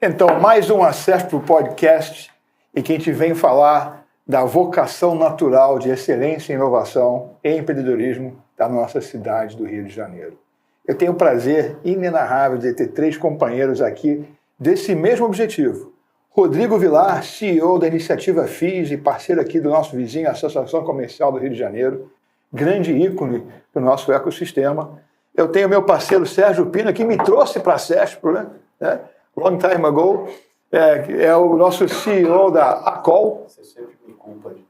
Então, mais um acesso para o podcast e que a gente vem falar da vocação natural de excelência, inovação e empreendedorismo da nossa cidade do Rio de Janeiro. Eu tenho o prazer inenarrável de ter três companheiros aqui desse mesmo objetivo. Rodrigo Vilar, CEO da Iniciativa FIS e parceiro aqui do nosso vizinho, Associação Comercial do Rio de Janeiro, grande ícone do nosso ecossistema. Eu tenho meu parceiro Sérgio Pina, que me trouxe para a CESPRO, né? Long time ago, é o nosso CEO da ACOL. Você sempre me culpa disso.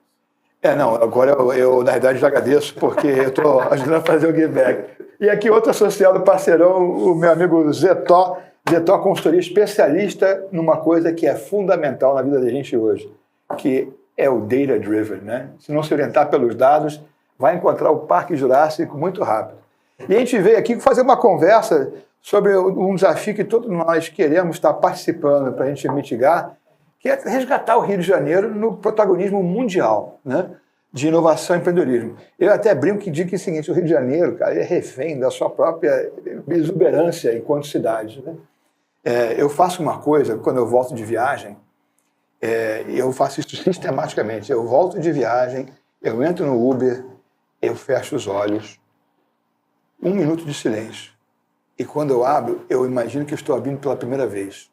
Não, agora eu na verdade já agradeço, porque eu estou ajudando a fazer o give back. E aqui outro associado parceirão, o meu amigo Zetó Consultoria, especialista numa coisa que é fundamental na vida da gente hoje, que é o data driven, né? Se não se orientar pelos dados, vai encontrar o Parque Jurássico muito rápido. E a gente veio aqui fazer uma conversa sobre um desafio que todos nós queremos estar participando para a gente mitigar, que é resgatar o Rio de Janeiro no protagonismo mundial, né, de inovação e empreendedorismo. Eu até brinco que digo que é o seguinte, o Rio de Janeiro, cara, é refém da sua própria exuberância enquanto cidade, né? Eu faço uma coisa, quando eu volto de viagem, eu faço isso sistematicamente. Eu volto de viagem, eu entro no Uber, eu fecho os olhos, 1 minuto de silêncio. E quando eu abro, eu imagino que estou abrindo pela primeira vez.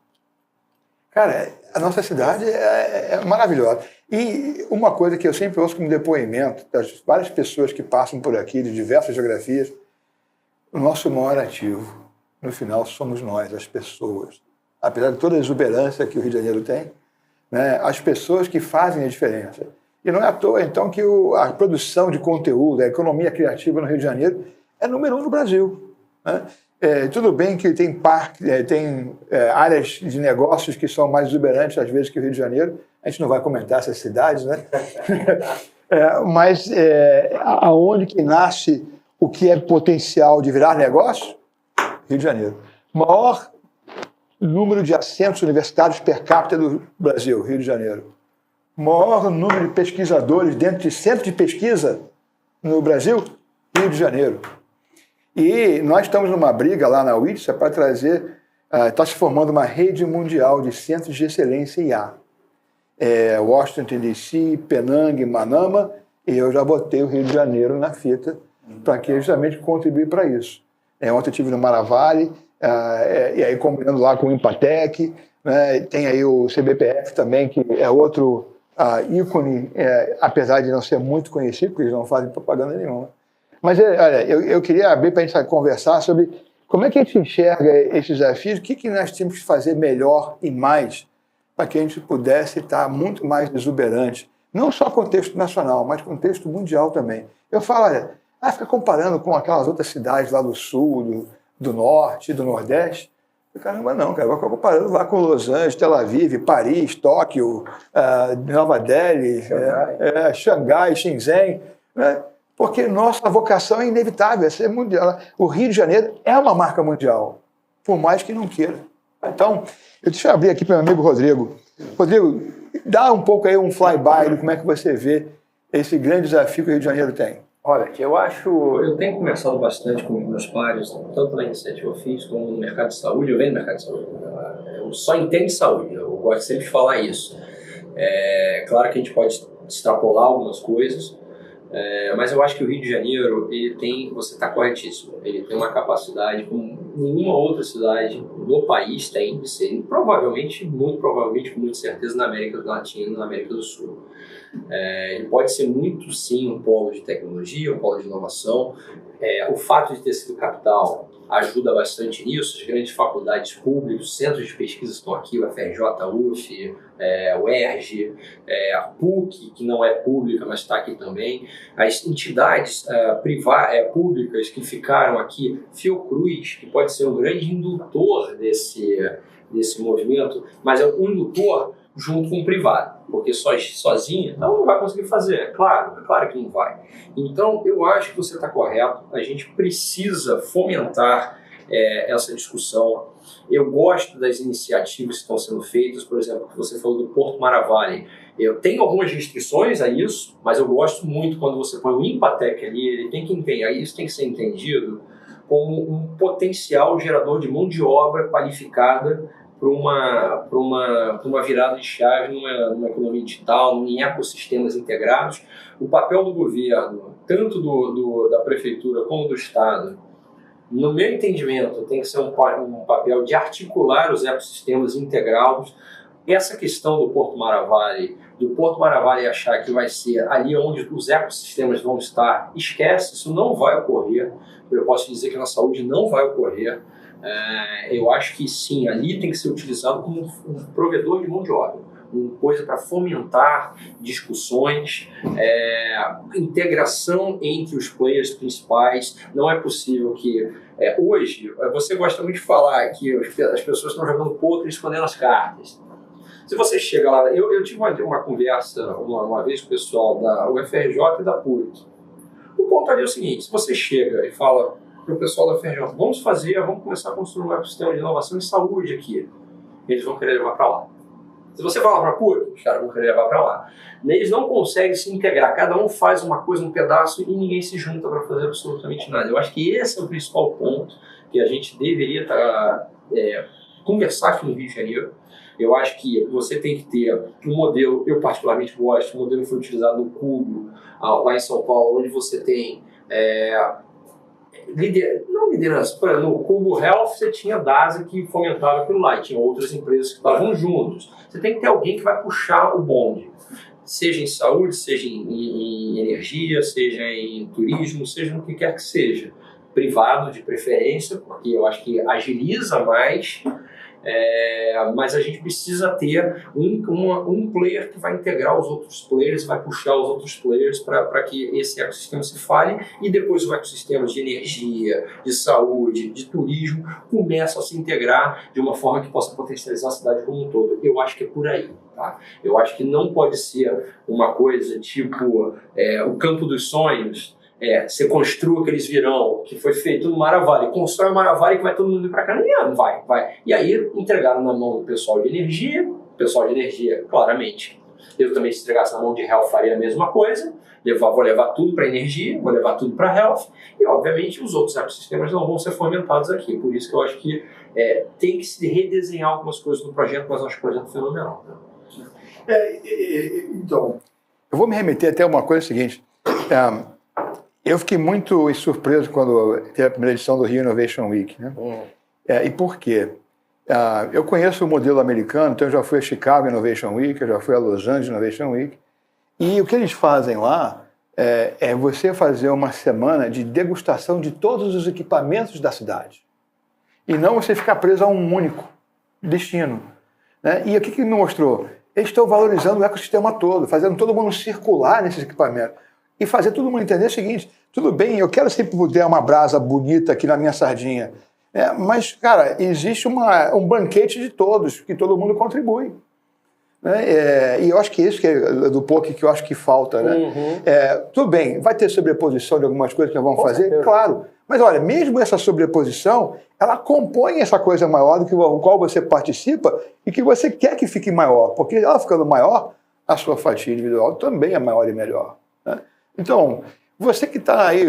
Cara, a nossa cidade é maravilhosa. E uma coisa que eu sempre ouço como depoimento das várias pessoas que passam por aqui, de diversas geografias, o nosso maior ativo, no final, somos nós, as pessoas. Apesar de toda a exuberância que o Rio de Janeiro tem, né, as pessoas que fazem a diferença. E não é à toa, então, que a produção de conteúdo, a economia criativa no Rio de Janeiro é número 1 no Brasil, né? Tudo bem que tem áreas de negócios que são mais exuberantes, às vezes, que o Rio de Janeiro. A gente não vai comentar essas cidades, né? Mas aonde que nasce o que é potencial de virar negócio? Rio de Janeiro. Maior número de assentos universitários per capita do Brasil, Rio de Janeiro. Maior número de pesquisadores dentro de centro de pesquisa no Brasil, Rio de Janeiro. E nós estamos numa briga lá na UITSA para trazer, está se formando uma rede mundial de centros de excelência IA. Washington, D.C., Penang, Manama, e eu já botei o Rio de Janeiro na fita para que justamente contribuir para isso. Ontem eu estive no Maravale, e aí combinando lá com o Empatec, né, tem aí o CBPF também, que é outro ícone, apesar de não ser muito conhecido, porque eles não fazem propaganda nenhuma. Mas olha, eu queria abrir para a gente conversar sobre como é que a gente enxerga esses desafios, o que nós temos que fazer melhor e mais para que a gente pudesse estar muito mais exuberante, não só contexto nacional, mas contexto mundial também. Eu falo, olha, fica comparando com aquelas outras cidades lá do sul, do norte, do nordeste. Caramba, não, cara, vai ficar comparando lá com Los Angeles, Tel Aviv, Paris, Tóquio, Nova Delhi, Xangai, Shenzhen, né? Porque nossa vocação é inevitável, é ser mundial. O Rio de Janeiro é uma marca mundial, por mais que não queira. Então, deixa eu abrir aqui para o meu amigo Rodrigo. Rodrigo, dá um pouco aí um flyby de como é que você vê esse grande desafio que o Rio de Janeiro tem. Olha, eu tenho conversado bastante com meus pares, tanto na Iniciativa FIS como no mercado de saúde. Eu venho no mercado de saúde, eu só entendo saúde, eu gosto sempre de falar isso. Claro que a gente pode extrapolar algumas coisas, mas eu acho que o Rio de Janeiro, você está corretíssimo, ele tem uma capacidade como nenhuma outra cidade no país tem de ser, provavelmente, muito provavelmente, com muita certeza, na América Latina, na América do Sul. Ele pode ser muito, sim, um polo de tecnologia, um polo de inovação. O fato de ter sido capital ajuda bastante nisso. As grandes faculdades públicas, centros de pesquisa estão aqui, o FRJ, a UF, o ERJ, a PUC, que não é pública, mas está aqui também. As entidades públicas que ficaram aqui, Fiocruz, que pode ser um grande indutor desse movimento, mas é um indutor junto com o privado, porque sozinha não vai conseguir fazer, é claro que não vai. Então, eu acho que você está correto, a gente precisa fomentar essa discussão. Eu gosto das iniciativas que estão sendo feitas, por exemplo, que você falou do Porto Maravale. Eu tenho algumas restrições a isso, mas eu gosto muito quando você põe o Empatec ali, ele tem que empenhar, isso tem que ser entendido como um potencial gerador de mão de obra qualificada uma virada de chave numa economia digital, em ecossistemas integrados. O papel do governo, tanto da prefeitura como do Estado, no meu entendimento, tem que ser um papel de articular os ecossistemas integrados. Essa questão do Porto Maravilha achar que vai ser ali onde os ecossistemas vão estar, esquece, isso não vai ocorrer. Eu posso dizer que na saúde não vai ocorrer. Eu acho que sim, ali tem que ser utilizado como um provedor de mão de obra, uma coisa para fomentar discussões, integração entre os players principais. Não é possível que hoje, você gosta muito de falar que as pessoas estão jogando poker e escondendo as cartas. Se você chega lá, eu tive uma conversa uma vez com o pessoal da UFRJ e da PUC. O ponto ali é o seguinte: se você chega e fala para o pessoal da UFRJ, vamos começar a construir um ecossistema de inovação em saúde aqui, eles vão querer levar para lá. Se você falar para a PUC, os caras vão querer levar para lá. Eles não conseguem se integrar, cada um faz uma coisa, um pedaço, e ninguém se junta para fazer absolutamente nada. Eu acho que esse é o principal ponto que a gente deveria conversar aqui no Rio de Janeiro. Eu acho que você tem que ter um modelo, eu particularmente gosto, o modelo que foi utilizado no Cubo, lá em São Paulo, onde você tem não liderança, por exemplo, no Cubo Health você tinha DASA que fomentava aquilo lá, e tinha outras empresas que estavam juntos. Você tem que ter alguém que vai puxar o bonde, seja em saúde, seja em energia, seja em turismo, seja no que quer que seja. Privado, de preferência, porque eu acho que agiliza mais. Mas a gente precisa ter um player que vai integrar os outros players, vai puxar os outros players para que esse ecossistema se fale, e depois o ecossistema de energia, de saúde, de turismo começa a se integrar de uma forma que possa potencializar a cidade como um todo. Eu acho que é por aí. Tá? Eu acho que não pode ser uma coisa tipo o campo dos sonhos. Você construa aqueles virão que foi feito no Maravilha, constrói o Maravilha que vai todo mundo ir para cá, não vai. E aí entregaram na mão do pessoal de energia, claramente. Eu também, se entregasse na mão de Health, faria a mesma coisa. Vou levar tudo para energia, vou levar tudo para Health, e obviamente os outros ecossistemas não vão ser fomentados aqui. Por isso que eu acho que tem que se redesenhar algumas coisas no projeto, mas eu acho que o projeto é fenomenal. Né? Então, eu vou me remeter até uma coisa seguinte. Eu fiquei muito surpreso quando teve a primeira edição do Rio Innovation Week. Né? E por quê? Eu conheço o modelo americano, então eu já fui a Chicago Innovation Week, eu já fui a Los Angeles Innovation Week. E o que eles fazem lá é você fazer uma semana de degustação de todos os equipamentos da cidade. E não você ficar preso a um único destino. Né? E o que me mostrou? Eles estão valorizando o ecossistema todo, fazendo todo mundo circular nesses equipamentos. E fazer todo mundo entender o seguinte: tudo bem, eu quero sempre ter uma brasa bonita aqui na minha sardinha. Mas, cara, existe um banquete de todos, que todo mundo contribui. Né? E eu acho que isso que é do POC que eu acho que falta. Né? Uhum. Tudo bem, vai ter sobreposição de algumas coisas que nós vamos fazer? Certeza. Claro. Mas olha, mesmo essa sobreposição, ela compõe essa coisa maior do que o qual você participa e que você quer que fique maior. Porque ela ficando maior, a sua fatia individual também é maior e melhor. Né? Então, você que está aí,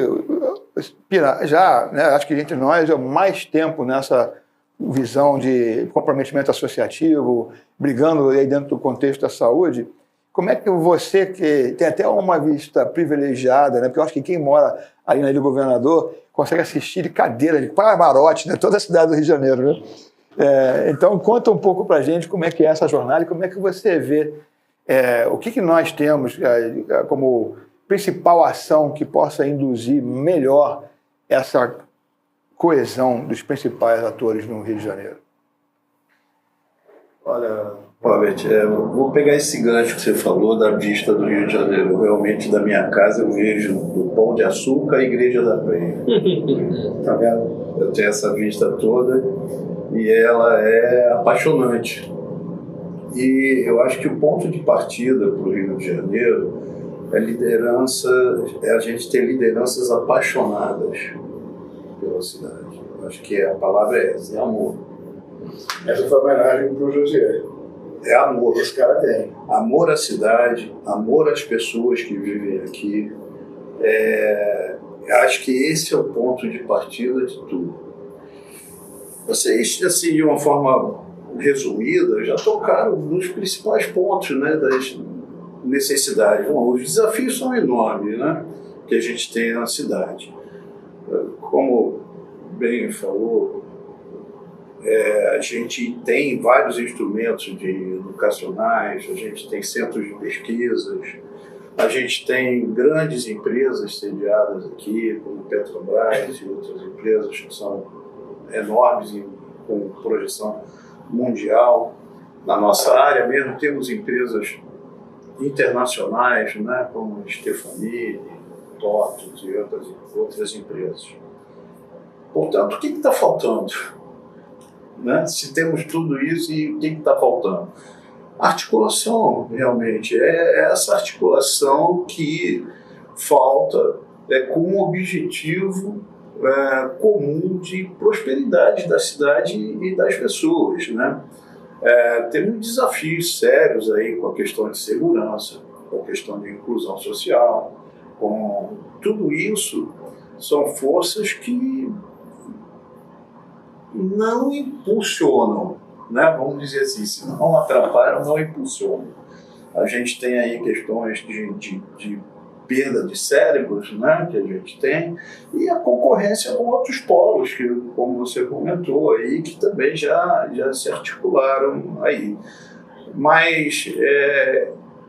já, né, acho que entre nós é mais tempo nessa visão de comprometimento associativo, brigando aí dentro do contexto da saúde, como é que você, que tem até uma vista privilegiada, né, porque eu acho que quem mora ali na Ilha do Governador consegue assistir de cadeira, de camarote, né, toda a cidade do Rio de Janeiro. Né? Então, conta um pouco para a gente como é que é essa jornada e como é que você vê o que nós temos como principal ação que possa induzir melhor essa coesão dos principais atores no Rio de Janeiro. Olha, Robert, vou pegar esse gancho que você falou da vista do Rio de Janeiro. Realmente, da minha casa, eu vejo do Pão de Açúcar à Igreja da Penha. Tá vendo? Eu tenho essa vista toda e ela é apaixonante. E eu acho que o ponto de partida para o Rio de Janeiro é a gente ter lideranças apaixonadas pela cidade. Eu acho que a palavra é essa, é amor. Essa foi a homenagem para o José. É amor. Esse cara tem. Amor à cidade, amor às pessoas que vivem aqui. Acho que esse é o ponto de partida de tudo. Vocês, assim, de uma forma resumida, já tocaram nos principais pontos, né, das necessidades. Bom, os desafios são enormes, né, que a gente tem na cidade. Como bem falou, a gente tem vários instrumentos educacionais, a gente tem centros de pesquisas, a gente tem grandes empresas sediadas aqui, como Petrobras e outras empresas que são enormes e com projeção mundial. Na nossa área mesmo temos empresas internacionais, né, como Stefanini, TOTUS e outras empresas. Portanto, o que está faltando? Né? Se temos tudo isso, e o que está faltando? Articulação, realmente. É essa articulação que falta com um objetivo comum de prosperidade da cidade e das pessoas, né? Temos desafios sérios aí com a questão de segurança, com a questão de inclusão social, com tudo isso são forças que não impulsionam, né? Vamos dizer assim, se não atrapalham, não impulsionam. A gente tem aí questões de perda de cérebros, né, que a gente tem, e a concorrência com outros polos, que, como você comentou aí, que também já se articularam aí. Mas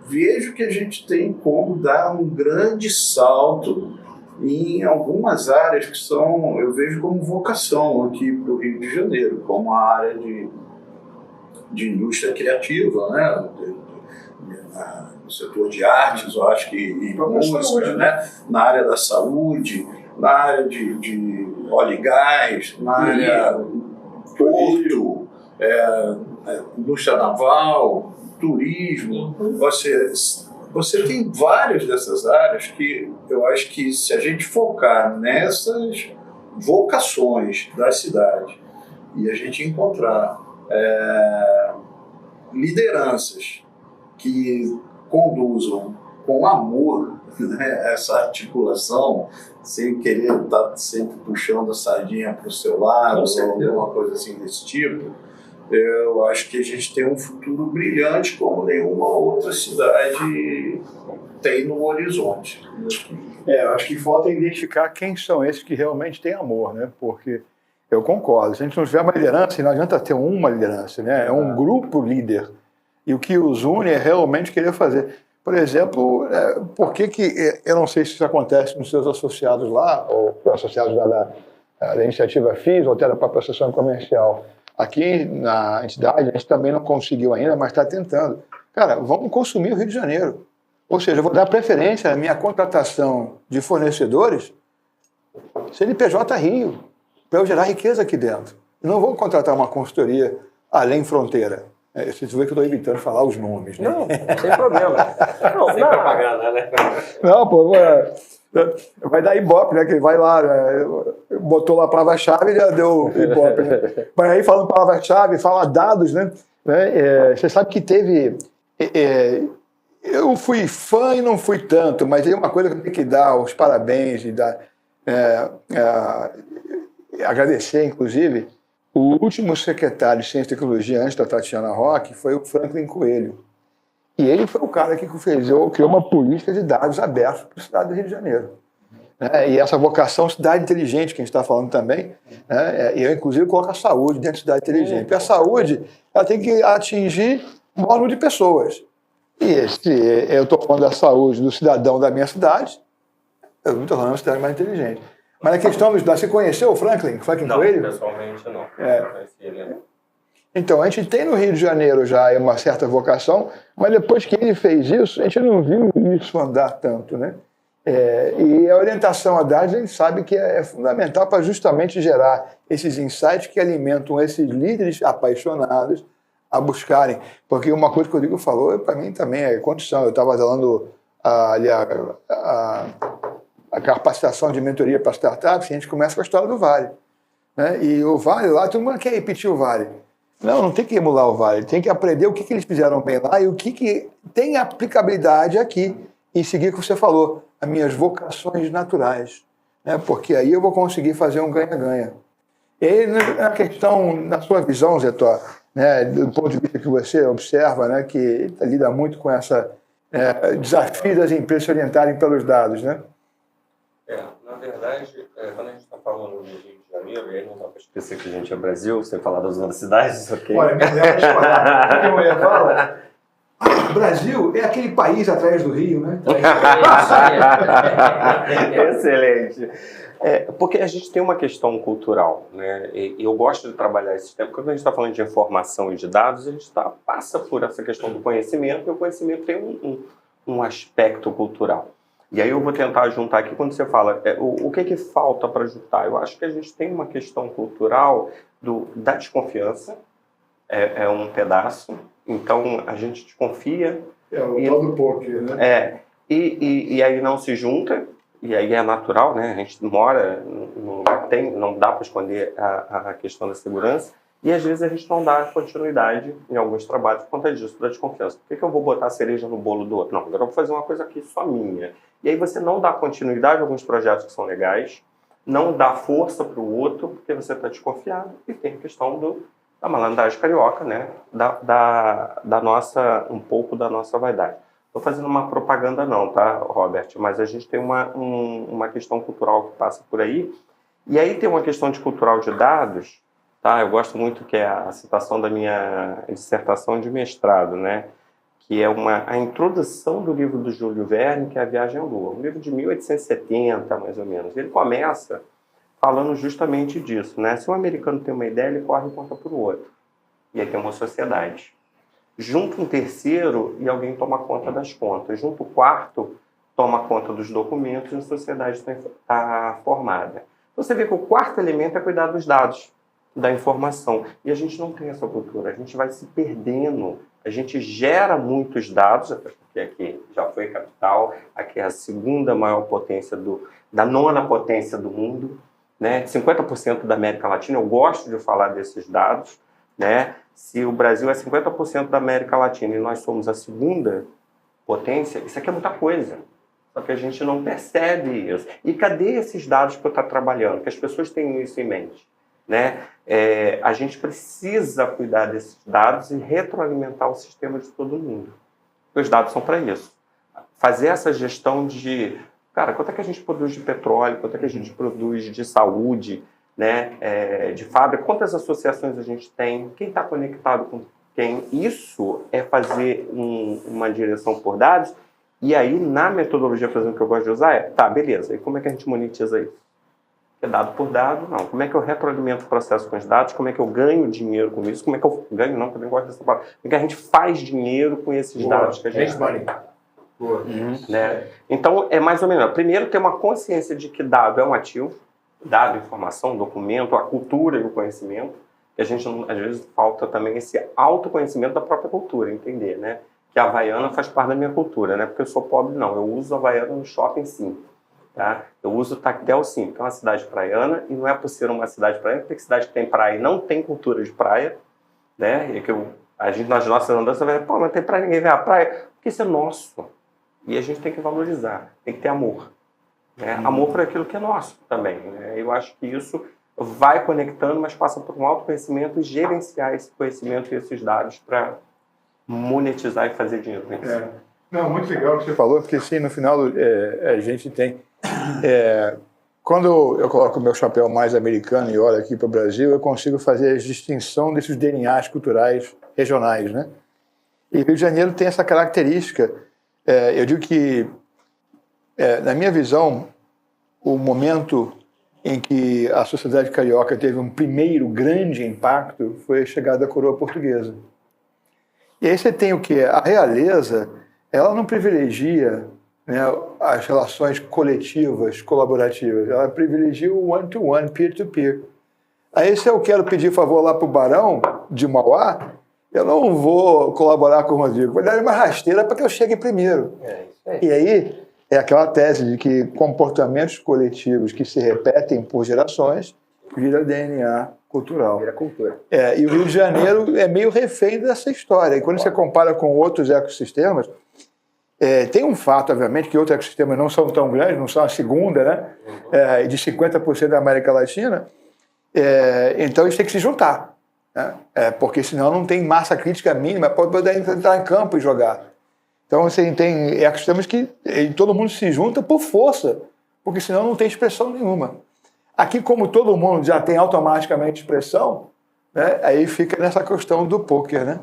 vejo que a gente tem como dar um grande salto em algumas áreas que são, eu vejo como vocação aqui para o Rio de Janeiro, como a área de indústria criativa, né, no setor de artes, eu acho que e música, né, na área da saúde, na área de óleo e gás, na área porto, indústria naval, turismo. Você tem várias dessas áreas que eu acho que se a gente focar nessas vocações da cidade e a gente encontrar lideranças que conduzam com amor, né, essa articulação, sem querer estar sempre puxando a sardinha para o seu lado, ou alguma coisa assim desse tipo, eu acho que a gente tem um futuro brilhante como nenhuma outra cidade tem no horizonte. Eu acho que falta identificar quem são esses que realmente têm amor, né? Porque eu concordo, se a gente não tiver uma liderança, não adianta ter uma liderança, né? É um grupo líder. E o que os une é realmente querer fazer. Por exemplo, por que eu não sei se isso acontece nos seus associados lá, ou associados da iniciativa FIS, ou até da própria associação comercial. Aqui na entidade, a gente também não conseguiu ainda, mas está tentando. Cara, vamos consumir o Rio de Janeiro. Ou seja, eu vou dar preferência à minha contratação de fornecedores CNPJ Rio, para eu gerar riqueza aqui dentro. Eu não vou contratar uma consultoria além fronteira. Vocês vê que eu estou evitando falar os nomes, né? Não, sem problema. Não, sem propaganda, né? Não, pô, vai dar Ibope, né? Que vai lá, botou lá a palavra-chave e já deu Ibope, né? Mas aí falando palavra-chave, fala dados, né? Você sabe que teve... eu fui fã e não fui tanto, mas tem uma coisa que eu tenho que dar os parabéns e dar... agradecer, inclusive... O último secretário de Ciência e Tecnologia, antes da Tatiana Roque, foi o Franklin Coelho. E ele foi o cara que criou uma política de dados abertos para a cidade do Rio de Janeiro. E essa vocação cidade inteligente, que a gente está falando também, e eu, inclusive, coloco a saúde dentro de cidade inteligente. Porque a saúde ela tem que atingir o maior número de pessoas. E eu estou falando da saúde do cidadão da minha cidade, eu não estou falando da cidade mais inteligente. Mas a questão dos dados, você conheceu o Franklin Coelho? Não, pessoalmente não. Então, a gente tem no Rio de Janeiro já uma certa vocação, mas depois que ele fez isso, a gente não viu isso andar tanto, né? E a orientação a dados, a gente sabe que é fundamental para justamente gerar esses insights que alimentam esses líderes apaixonados a buscarem. Porque uma coisa que o Rodrigo falou, para mim também é condição. Eu estava dando a capacitação de mentoria para startups, e a gente começa com a história do Vale. Né? E o Vale lá, todo mundo quer repetir o Vale. Não tem que emular o Vale, tem que aprender o que eles fizeram bem lá e o que tem aplicabilidade aqui. E seguir o que você falou, as minhas vocações naturais. Né? Porque aí eu vou conseguir fazer um ganha-ganha. E aí, na questão, na sua visão, Zé Tó, né, do ponto de vista que você observa, né, que lida muito com essa desafio das empresas se orientarem pelos dados, né? Na verdade, quando a gente está falando de Rio de Janeiro, e aí não dá para esquecer que a gente é Brasil, sem falar das outras cidades, ok? Olha, me leva a discordar. Porque a mulher fala, Brasil é aquele país atrás do Rio, né? Excelente. Porque a gente tem uma questão cultural, né? E eu gosto de trabalhar esse tema, porque quando a gente está falando de informação e de dados, a gente passa por essa questão do conhecimento, e o conhecimento tem um aspecto cultural. E aí eu vou tentar juntar aqui, quando você fala, o que falta para juntar? Eu acho que a gente tem uma questão cultural da desconfiança, é um pedaço, então a gente desconfia. O tal do poker, né? E aí não se junta, e aí é natural, né? A gente mora num lugar que não dá para esconder a questão da segurança, e às vezes a gente não dá continuidade em alguns trabalhos por conta disso, da desconfiança. Por que eu vou botar a cereja no bolo do outro? Não, agora eu vou fazer uma coisa aqui só minha. E aí você não dá continuidade a alguns projetos que são legais, não dá força para o outro, porque você está desconfiado, e tem a questão da malandragem carioca, né? Da nossa, um pouco da nossa vaidade. Estou fazendo uma propaganda não, tá, Robert? Mas a gente tem uma questão cultural que passa por aí. E aí tem uma questão de cultural de dados, tá? Eu gosto muito que é a citação da minha dissertação de mestrado, né? Que é a introdução do livro do Júlio Verne, que é A Viagem à Lua. Um livro de 1870, mais ou menos. Ele começa falando justamente disso, né? Se um americano tem uma ideia, ele corre e conta para o outro. E aí tem uma sociedade. Junta um terceiro e alguém toma conta das contas. Junta o quarto, toma conta dos documentos e a sociedade está formada. Você vê que o quarto elemento é cuidar dos dados, da informação. E a gente não tem essa cultura. A gente vai se perdendo. A gente gera muitos dados, porque aqui já foi capital, aqui é a segunda maior potência da nona potência do mundo, né? 50% da América Latina. Eu gosto de falar desses dados, né? Se o Brasil é 50% da América Latina e nós somos a segunda potência, isso aqui é muita coisa. Só que a gente não percebe isso. E cadê esses dados que eu estou trabalhando? Que as pessoas tenham isso em mente, né? A gente precisa cuidar desses dados e retroalimentar o sistema de todo mundo. Os dados são para isso. Fazer essa gestão de, cara, quanto é que a gente produz de petróleo, quanto é que a gente produz de saúde, né? De fábrica, quantas associações a gente tem, quem está conectado com quem. Isso é fazer uma direção por dados. E aí, na metodologia, por exemplo, que eu gosto de usar, tá, beleza, e como é que a gente monetiza isso? É dado por dado? Não. Como é que eu retroalimento o processo com os dados? Como é que eu ganho dinheiro com isso? Como é que eu ganho? Não, também gosto dessa palavra. Como é que a gente faz dinheiro com esses dados que a gente tem? Né? Então, é mais ou menos. Primeiro, ter uma consciência de que dado é um ativo, dado, informação, documento, a cultura e o conhecimento. E a gente, às vezes, falta também esse autoconhecimento da própria cultura, entender, né? Que a Havaiana faz parte da minha cultura, né? Porque eu sou pobre, não. Eu uso a Havaiana no shopping, sim. Tá? Eu uso o Tactel, sim, porque é uma cidade praiana, e não é por ser uma cidade praiana, porque cidade que tem praia e não tem cultura de praia, né? E que a gente, nas nossas andanças, vai pô, mas não tem praia, ninguém vê a praia. Porque isso é nosso. E a gente tem que valorizar, tem que ter amor. Né? Amor por aquilo que é nosso também. Né? Eu acho que isso vai conectando, mas passa por um autoconhecimento e gerenciar esse conhecimento e esses dados para monetizar e fazer dinheiro com isso. Não, muito legal o que você falou, porque sim, no final a gente tem... quando eu coloco o meu chapéu mais americano e olho aqui para o Brasil, eu consigo fazer a distinção desses DNAs culturais regionais, né? E Rio de Janeiro tem essa característica. Eu digo que, na minha visão, o momento em que a sociedade carioca teve um primeiro grande impacto foi a chegada da coroa portuguesa. E aí você tem o quê? A realeza, ela não privilegia, né, as relações coletivas, colaborativas, ela privilegia o one-to-one, peer-to-peer. Aí se eu quero pedir favor lá para o Barão de Mauá, eu não vou colaborar com o Rodrigo, vou dar uma rasteira para que eu chegue primeiro. E aí é aquela tese de que comportamentos coletivos que se repetem por gerações vira DNA cultural. Vira cultura. E o Rio de Janeiro é meio refém dessa história. E quando você compara com outros ecossistemas, tem um fato, obviamente, que outros ecossistemas não são tão grandes, não são a segunda, né? De 50% da América Latina. Então eles têm que se juntar. né? Porque senão não tem massa crítica mínima para poder entrar em campo e jogar. Então você tem ecossistemas que todo mundo se junta por força, porque senão não tem expressão nenhuma. Aqui, como todo mundo já tem automaticamente expressão, né, aí fica nessa questão do poker, né?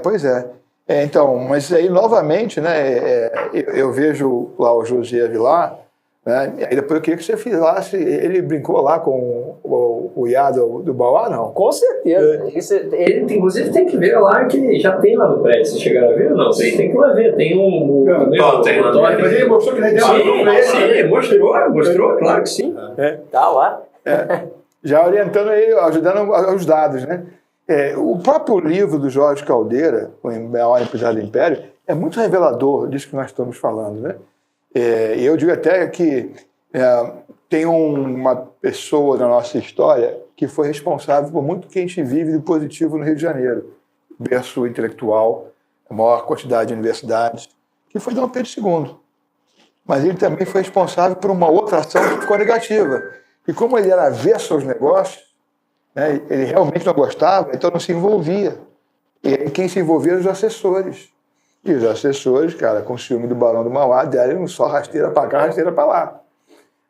Pois é. Então, mas aí novamente, né, eu vejo lá o José Vilar, né, aí depois eu queria que você falasse, ele brincou lá com o Iá do Bauá, não? Com certeza. Ele, inclusive, tem que ver lá que já tem lá no prédio. Vocês chegaram a ver ou não? Vocês tem que ir lá ver. Tem um... Mas ele mostrou que ele deu Sim, mostrou, claro que sim. Tá lá. Já orientando ele, ajudando os dados, né? O próprio livro do Jorge Caldeira, O Maior Empresário do Império, é muito revelador disso que nós estamos falando, né? Eu digo até que tem uma pessoa na nossa história que foi responsável por muito que a gente vive de positivo no Rio de Janeiro. Berço intelectual, a maior quantidade de universidades, que foi Dom Pedro II. Mas ele também foi responsável por uma outra ação que ficou negativa. E como ele era avesso aos negócios, né, ele realmente não gostava, então não se envolvia. E aí quem se envolvia eram os assessores. E os assessores, cara, com ciúme do Barão do Mauá, deram só rasteira para cá, rasteira para lá.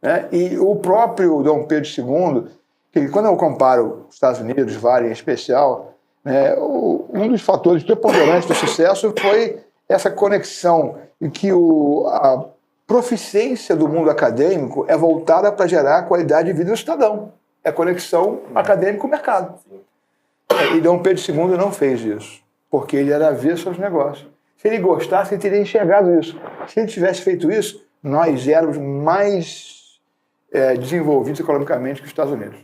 Né? E o próprio Dom Pedro II, que quando eu comparo os Estados Unidos, Vale em especial, né, um dos fatores preponderantes do sucesso foi essa conexão em que a proficiência do mundo acadêmico é voltada para gerar qualidade de vida do cidadão. É a conexão acadêmico-mercado. E Dom Pedro II não fez isso, porque ele era avesso aos negócios. Se ele gostasse, ele teria enxergado isso. Se ele tivesse feito isso, nós éramos mais desenvolvidos economicamente que os Estados Unidos.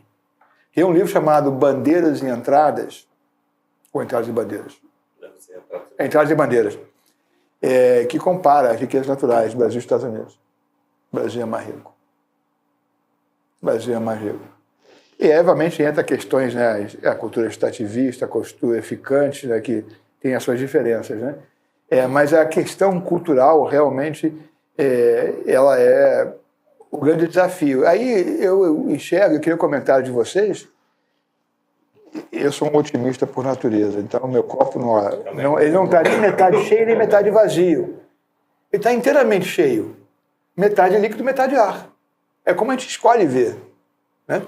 Tem um livro chamado Bandeiras e Entradas, ou Entradas e Bandeiras. Entradas e Bandeiras, que compara as riquezas naturais do Brasil e dos Estados Unidos. O Brasil é mais rico. O Brasil é mais rico. E, obviamente, entra questões, né, a cultura extrativista, a cultura eficante, né, que tem as suas diferenças, né? Mas a questão cultural, realmente, ela é o grande desafio. Aí eu enxergo, eu queria um comentário de vocês. Eu sou um otimista por natureza, então o meu copo ele não está nem metade cheio nem metade vazio. Ele está inteiramente cheio. Metade é líquido, metade é ar. É como a gente escolhe ver, né?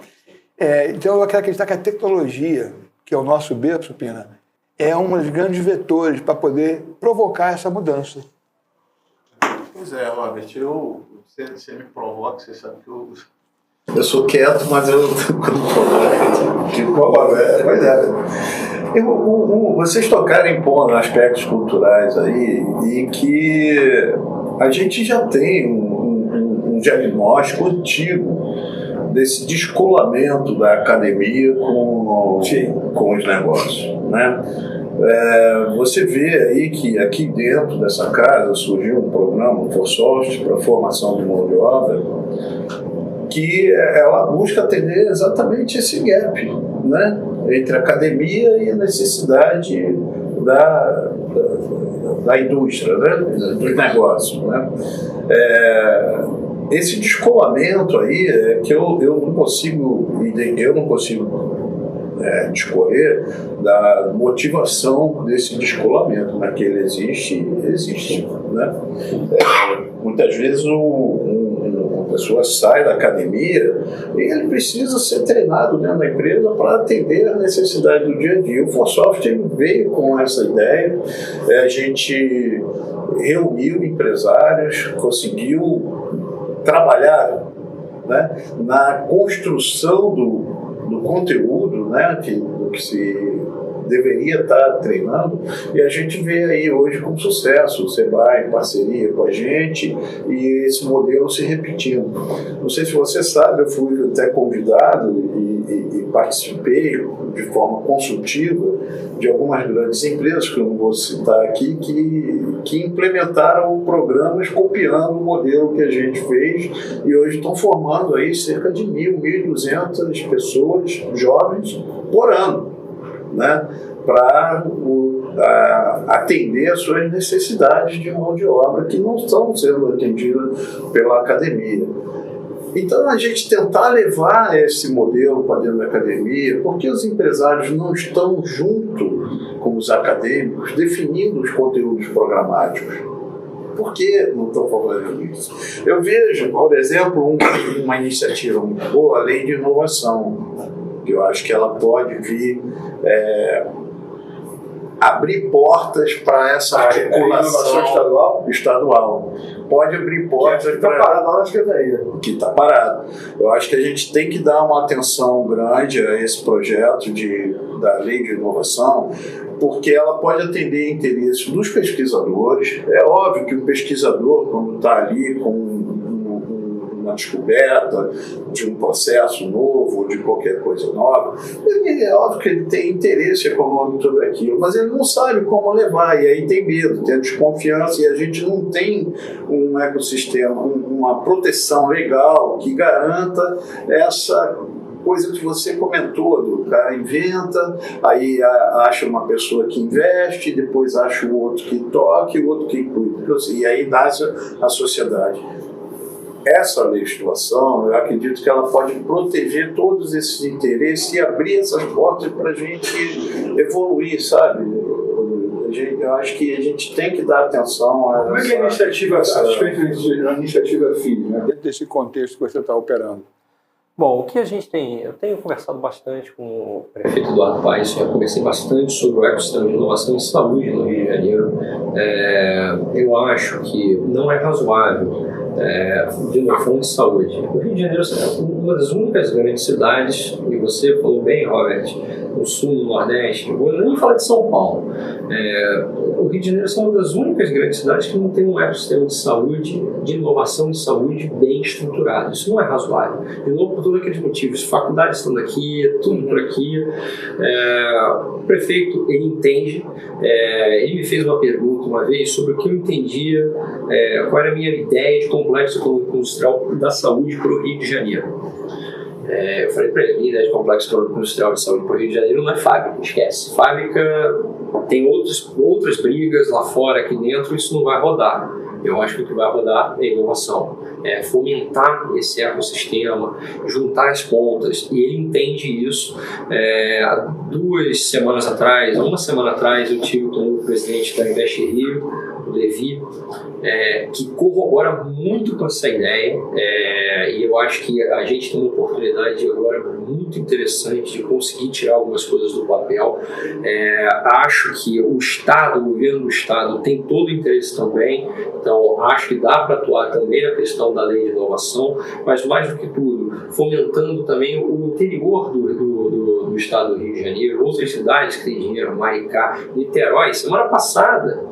Então eu quero acreditar que a tecnologia, que é o nosso berço, Pina, é um dos grandes vetores para poder provocar essa mudança. Pois é, Robert, você me provoca, você sabe que eu sou quieto, mas eu vocês tocaram em aspectos culturais aí, e que a gente já tem um diagnóstico antigo desse descolamento da academia com os negócios, né? Você vê aí que aqui dentro dessa casa surgiu um programa, o ForSoft, para formação de mão de obra, que ela busca atender exatamente esse gap, né, entre a academia e a necessidade da indústria, né, dos negócios, né? Esse descolamento aí que eu não consigo discorrer da motivação desse descolamento, né, que ele existe, né? Muitas vezes uma pessoa sai da academia e ele precisa ser treinado dentro da empresa para atender a necessidade do dia a dia. O ForSoft veio com essa ideia, a gente reuniu empresários, conseguiu trabalhar, né, na construção do conteúdo, né, do que se deveria estar treinando, e a gente vê aí hoje com sucesso o Sebrae em parceria com a gente e esse modelo se repetindo. Não sei se você sabe, eu fui até convidado e participei de forma consultiva de algumas grandes empresas, que eu não vou citar aqui, que implementaram programas copiando o modelo que a gente fez, e hoje estão formando aí cerca de 1.200 pessoas jovens por ano, né, para atender às suas necessidades de mão de obra que não estão sendo atendidas pela academia. Então, a gente tentar levar esse modelo para dentro da academia, porque os empresários não estão junto com os acadêmicos definindo os conteúdos programáticos. Por que não estão fazendo isso? Eu vejo, por exemplo, uma iniciativa muito boa, a Lei de Inovação, que eu acho que ela pode vir abrir portas para essa articulação estadual. Pode abrir portas para... Que está parado lá na Secretaria. Que está parado. Eu acho que a gente tem que dar uma atenção grande a esse projeto da Lei de Inovação, porque ela pode atender interesses dos pesquisadores. É óbvio que o pesquisador, quando está ali com uma descoberta de um processo novo, de qualquer coisa nova, é óbvio que ele tem interesse econômico sobre aquilo, mas ele não sabe como levar, e aí tem medo, tem desconfiança, e a gente não tem um ecossistema, uma proteção legal que garanta essa coisa que você comentou, do cara inventa, aí acha uma pessoa que investe, depois acha o outro que toca e o outro que cuida, e aí nasce a sociedade. Essa legislação, eu acredito que ela pode proteger todos esses interesses e abrir essas portas para a gente evoluir, sabe? Eu acho que a gente tem que dar atenção a... Como é que a iniciativa, a iniciativa FII, né? Dentro desse contexto que você está operando? Bom, o que a gente tem... Eu tenho conversado bastante com o prefeito Eduardo Paes, eu conversei bastante sobre o ecossistema de inovação e saúde no Rio de Janeiro. Eu acho que não é razoável de inovação de saúde. O Rio de Janeiro é uma das únicas grandes cidades, e você falou bem, Robert, no sul, no nordeste, vou nem falar de São Paulo. O Rio de Janeiro é uma das únicas grandes cidades que não tem um ecossistema de saúde, de inovação de saúde bem estruturado. Isso não é razoável. De novo, por todos aqueles motivos, faculdades estão aqui, tudo por aqui. O prefeito, ele entende, ele me fez uma pergunta uma vez sobre o que eu entendia, qual era a minha ideia de complexo econômico industrial da saúde para o Rio de Janeiro. Eu falei para ele, a minha ideia de complexo econômico industrial de saúde para o Rio de Janeiro não é fábrica, esquece. Fábrica tem outras brigas lá fora, aqui dentro, isso não vai rodar. Eu acho que o que vai rodar é inovação, fomentar esse ecossistema, juntar as pontas, e ele entende isso. Há 2 semanas atrás, uma semana atrás, eu tive com o presidente da Invest Rio, o Levi, que corrobora muito com essa ideia, e eu acho que a gente tem uma oportunidade agora muito interessante de conseguir tirar algumas coisas do papel. Acho que o Estado, o governo do Estado tem todo o interesse também, então acho que dá para atuar também na questão da lei de inovação, mas mais do que tudo, fomentando também o interior do Estado do Rio de Janeiro, outras cidades que têm dinheiro, Maricá, Niterói. Semana passada,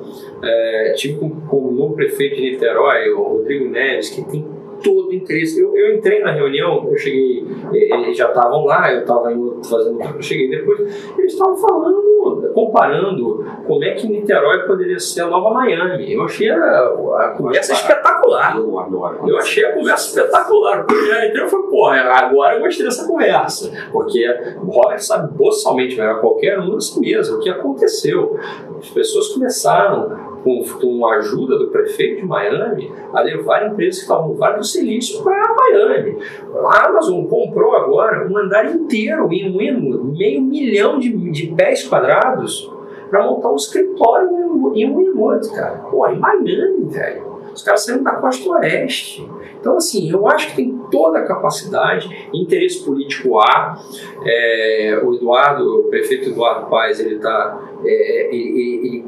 tive com o novo prefeito de Niterói, o Rodrigo Neves, que tem todo o interesse. Eu entrei na reunião, eu cheguei, eles já estavam lá, eu estava fazendo o que eu cheguei depois, eles estavam falando, comparando como é que Niterói poderia ser a nova Miami. Eu achei a conversa espetacular. Eu achei a conversa espetacular. Então eu falei, porra, agora eu gostei dessa conversa, porque o Robert sabe boçalmente melhor qualquer um dessa mesa o que aconteceu. As pessoas começaram, com a ajuda do prefeito de Miami, a levar empresas que estavam no Vale do Silício para Miami. A Amazon comprou agora um andar inteiro, em meio milhão de pés quadrados, para montar um escritório em Winwood, cara. Pô, em Miami, velho. Os caras saíram da costa oeste. Então, assim, eu acho que tem toda a capacidade, interesse político há. O prefeito Eduardo Paes, ele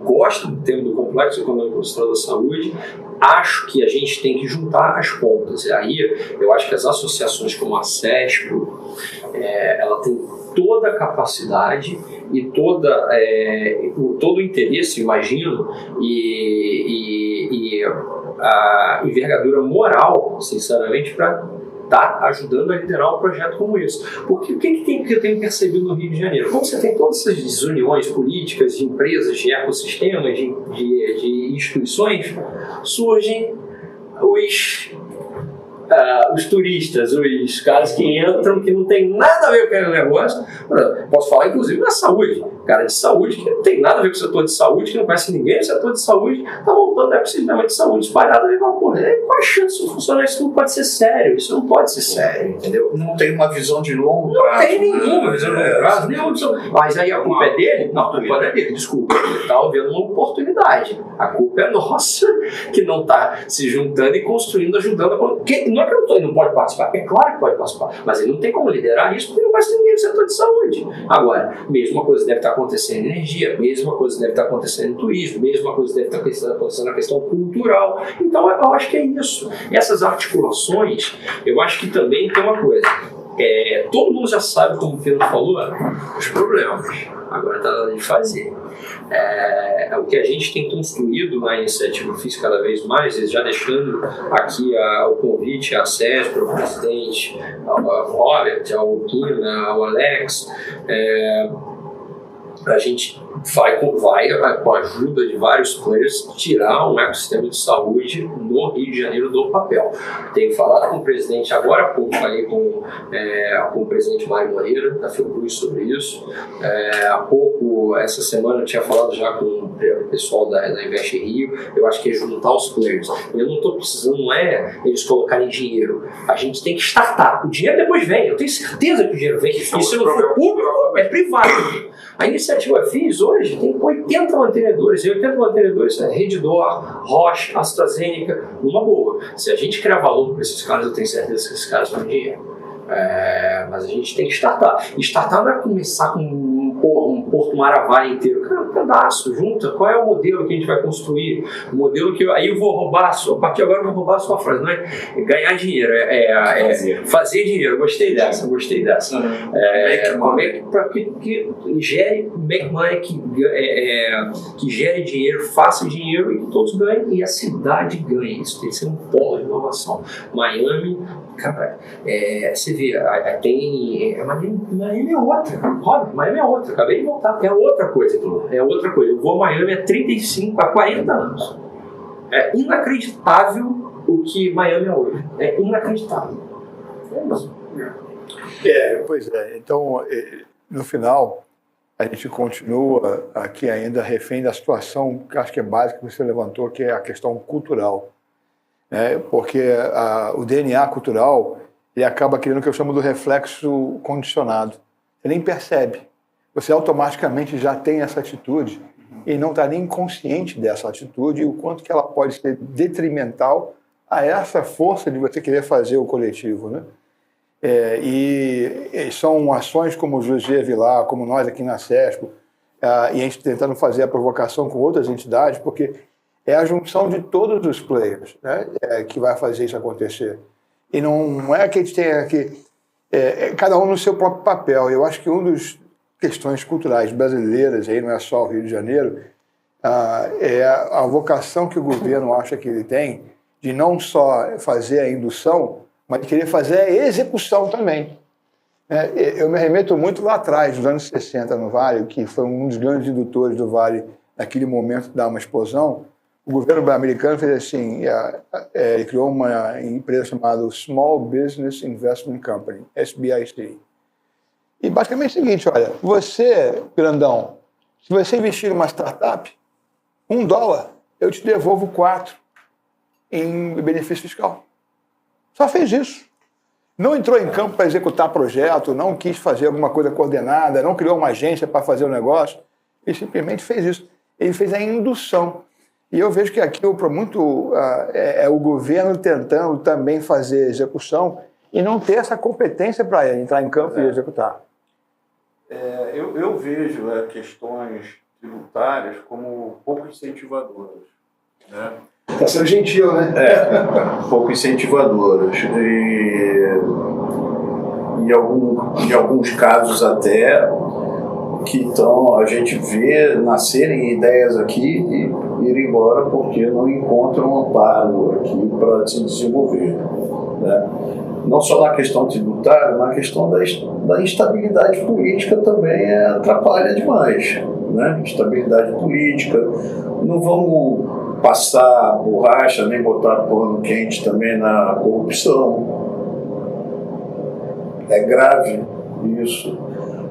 gosta do tema do complexo econômico industrial da saúde. Acho que a gente tem que juntar as pontas. E aí, eu acho que as associações como a CESPO, ela tem toda a capacidade e todo o interesse, imagino, e a envergadura moral, sinceramente, para estar ajudando a liderar um projeto como esse. Porque o que eu tenho percebido no Rio de Janeiro? Como você tem todas essas desuniões políticas, de empresas, de ecossistemas, de instituições, surgem os turistas, os caras que entram, que não tem nada a ver com aquele negócio. Posso falar, inclusive, na saúde. cara de saúde, que não tem nada a ver com o setor de saúde, que não conhece ninguém no setor de saúde, está montando ecossistema de saúde espalhado, e vai morrer. Qual a chance de funcionar? Isso não pode ser sério, isso não pode ser sério, entendeu? Não tem uma visão de longo Não prazo. tem nenhuma visão de longo prazo, nenhuma visão. Mas aí a culpa é dele? Não, a culpa não é dele, desculpa. Ele está vendo uma oportunidade. A culpa é nossa, que não está se juntando e construindo, ajudando. Não é que ele não pode participar, é claro que pode participar, mas ele não tem como liderar isso porque não vai ser ninguém no setor de saúde. Agora, mesma coisa deve estar acontecendo em energia, mesma coisa deve estar acontecendo em turismo, mesma coisa deve estar acontecendo na questão cultural. Então, eu acho que é isso. Essas articulações, eu acho que também tem uma coisa. Todo mundo já sabe, como o Pedro falou, os problemas. Agora está na hora de fazer. O que a gente tem construído na iniciativa física cada vez mais, já deixando aqui o convite à SESP, ao presidente, ao Robert, ao Pina, ao Alex, a gente vai, com a ajuda de vários players, tirar um ecossistema de saúde no Rio de Janeiro do papel. Tenho falado com o presidente agora há pouco, falei com o presidente Mário Moreira, da Fiocruz, sobre isso. Há pouco, essa semana, eu tinha falado já com o pessoal da Invest Rio. Eu acho que é juntar os players. Eu não estou precisando, não é eles colocarem dinheiro. A gente tem que startar. O dinheiro depois vem. Eu tenho certeza que o dinheiro vem. E se não for público, é privado. A iniciativa FIS hoje tem 80 mantenedores, e 80 mantenedores Redditor, Roche, AstraZeneca, numa boa. Se a gente criar valor para esses caras, eu tenho certeza que esses caras têm dinheiro. Mas a gente tem que startar. E startar não é começar com um Porto Maravilha inteiro. Cara, um pedaço, junta. Qual é o modelo que a gente vai construir? O modelo que aí eu vou roubar, a partir de agora eu vou roubar a sua frase. Não é ganhar dinheiro, fazer dinheiro. Gostei dessa. Para que gere make money, que gere dinheiro, faça dinheiro e que todos ganhem e a cidade ganhe. Isso tem que ser um polo de inovação. Miami, cara, você vê, Miami é outra. Miami é outra. Acabei de voltar. É outra coisa. Eu vou a Miami há 35, há 40 anos. É inacreditável o que Miami é hoje. É inacreditável. É isso. Pois é. Então, no final, a gente continua aqui ainda refém da situação que acho que é básica que você levantou, que é a questão cultural. Porque o DNA cultural ele acaba criando o que eu chamo do reflexo condicionado. Você nem percebe. Você automaticamente já tem essa atitude e não está nem consciente dessa atitude e o quanto que ela pode ser detrimental a essa força de você querer fazer o coletivo, né? E são ações como o José Vilar, como nós aqui na SESP, e a gente tentando fazer a provocação com outras entidades, porque é a junção de todos os players, né, que vai fazer isso acontecer. E não é que a gente tenha que... cada um no seu próprio papel. Eu acho que uma das questões culturais brasileiras, aí não é só o Rio de Janeiro, é a vocação que o governo acha que ele tem de não só fazer a indução, mas de querer fazer a execução também. Eu me remeto muito lá atrás, nos anos 60, no Vale, que foi um dos grandes indutores do Vale naquele momento de dar uma explosão. O governo americano fez assim, ele criou uma empresa chamada Small Business Investment Company, SBIC. E basicamente é o seguinte, olha, você, grandão, se você investir em uma startup, $1, eu te devolvo 4 em benefício fiscal. Só fez isso. Não entrou em campo para executar projeto, não quis fazer alguma coisa coordenada, não criou uma agência para fazer o negócio. Ele simplesmente fez isso. Ele fez a indução. E eu vejo que aqui é o governo tentando também fazer execução e não ter essa competência para entrar em campo e executar. Eu vejo questões tributárias como pouco incentivadoras. Né? Está sendo gentil, né? Pouco incentivadoras. E em alguns casos até que a gente vê nascerem ideias aqui e ir embora porque não encontram amparo aqui para se desenvolver. Né? Não só na questão tributária, mas na questão da instabilidade política também atrapalha demais. Né? Instabilidade política. Não vamos passar borracha nem botar pano quente também na corrupção. É grave isso.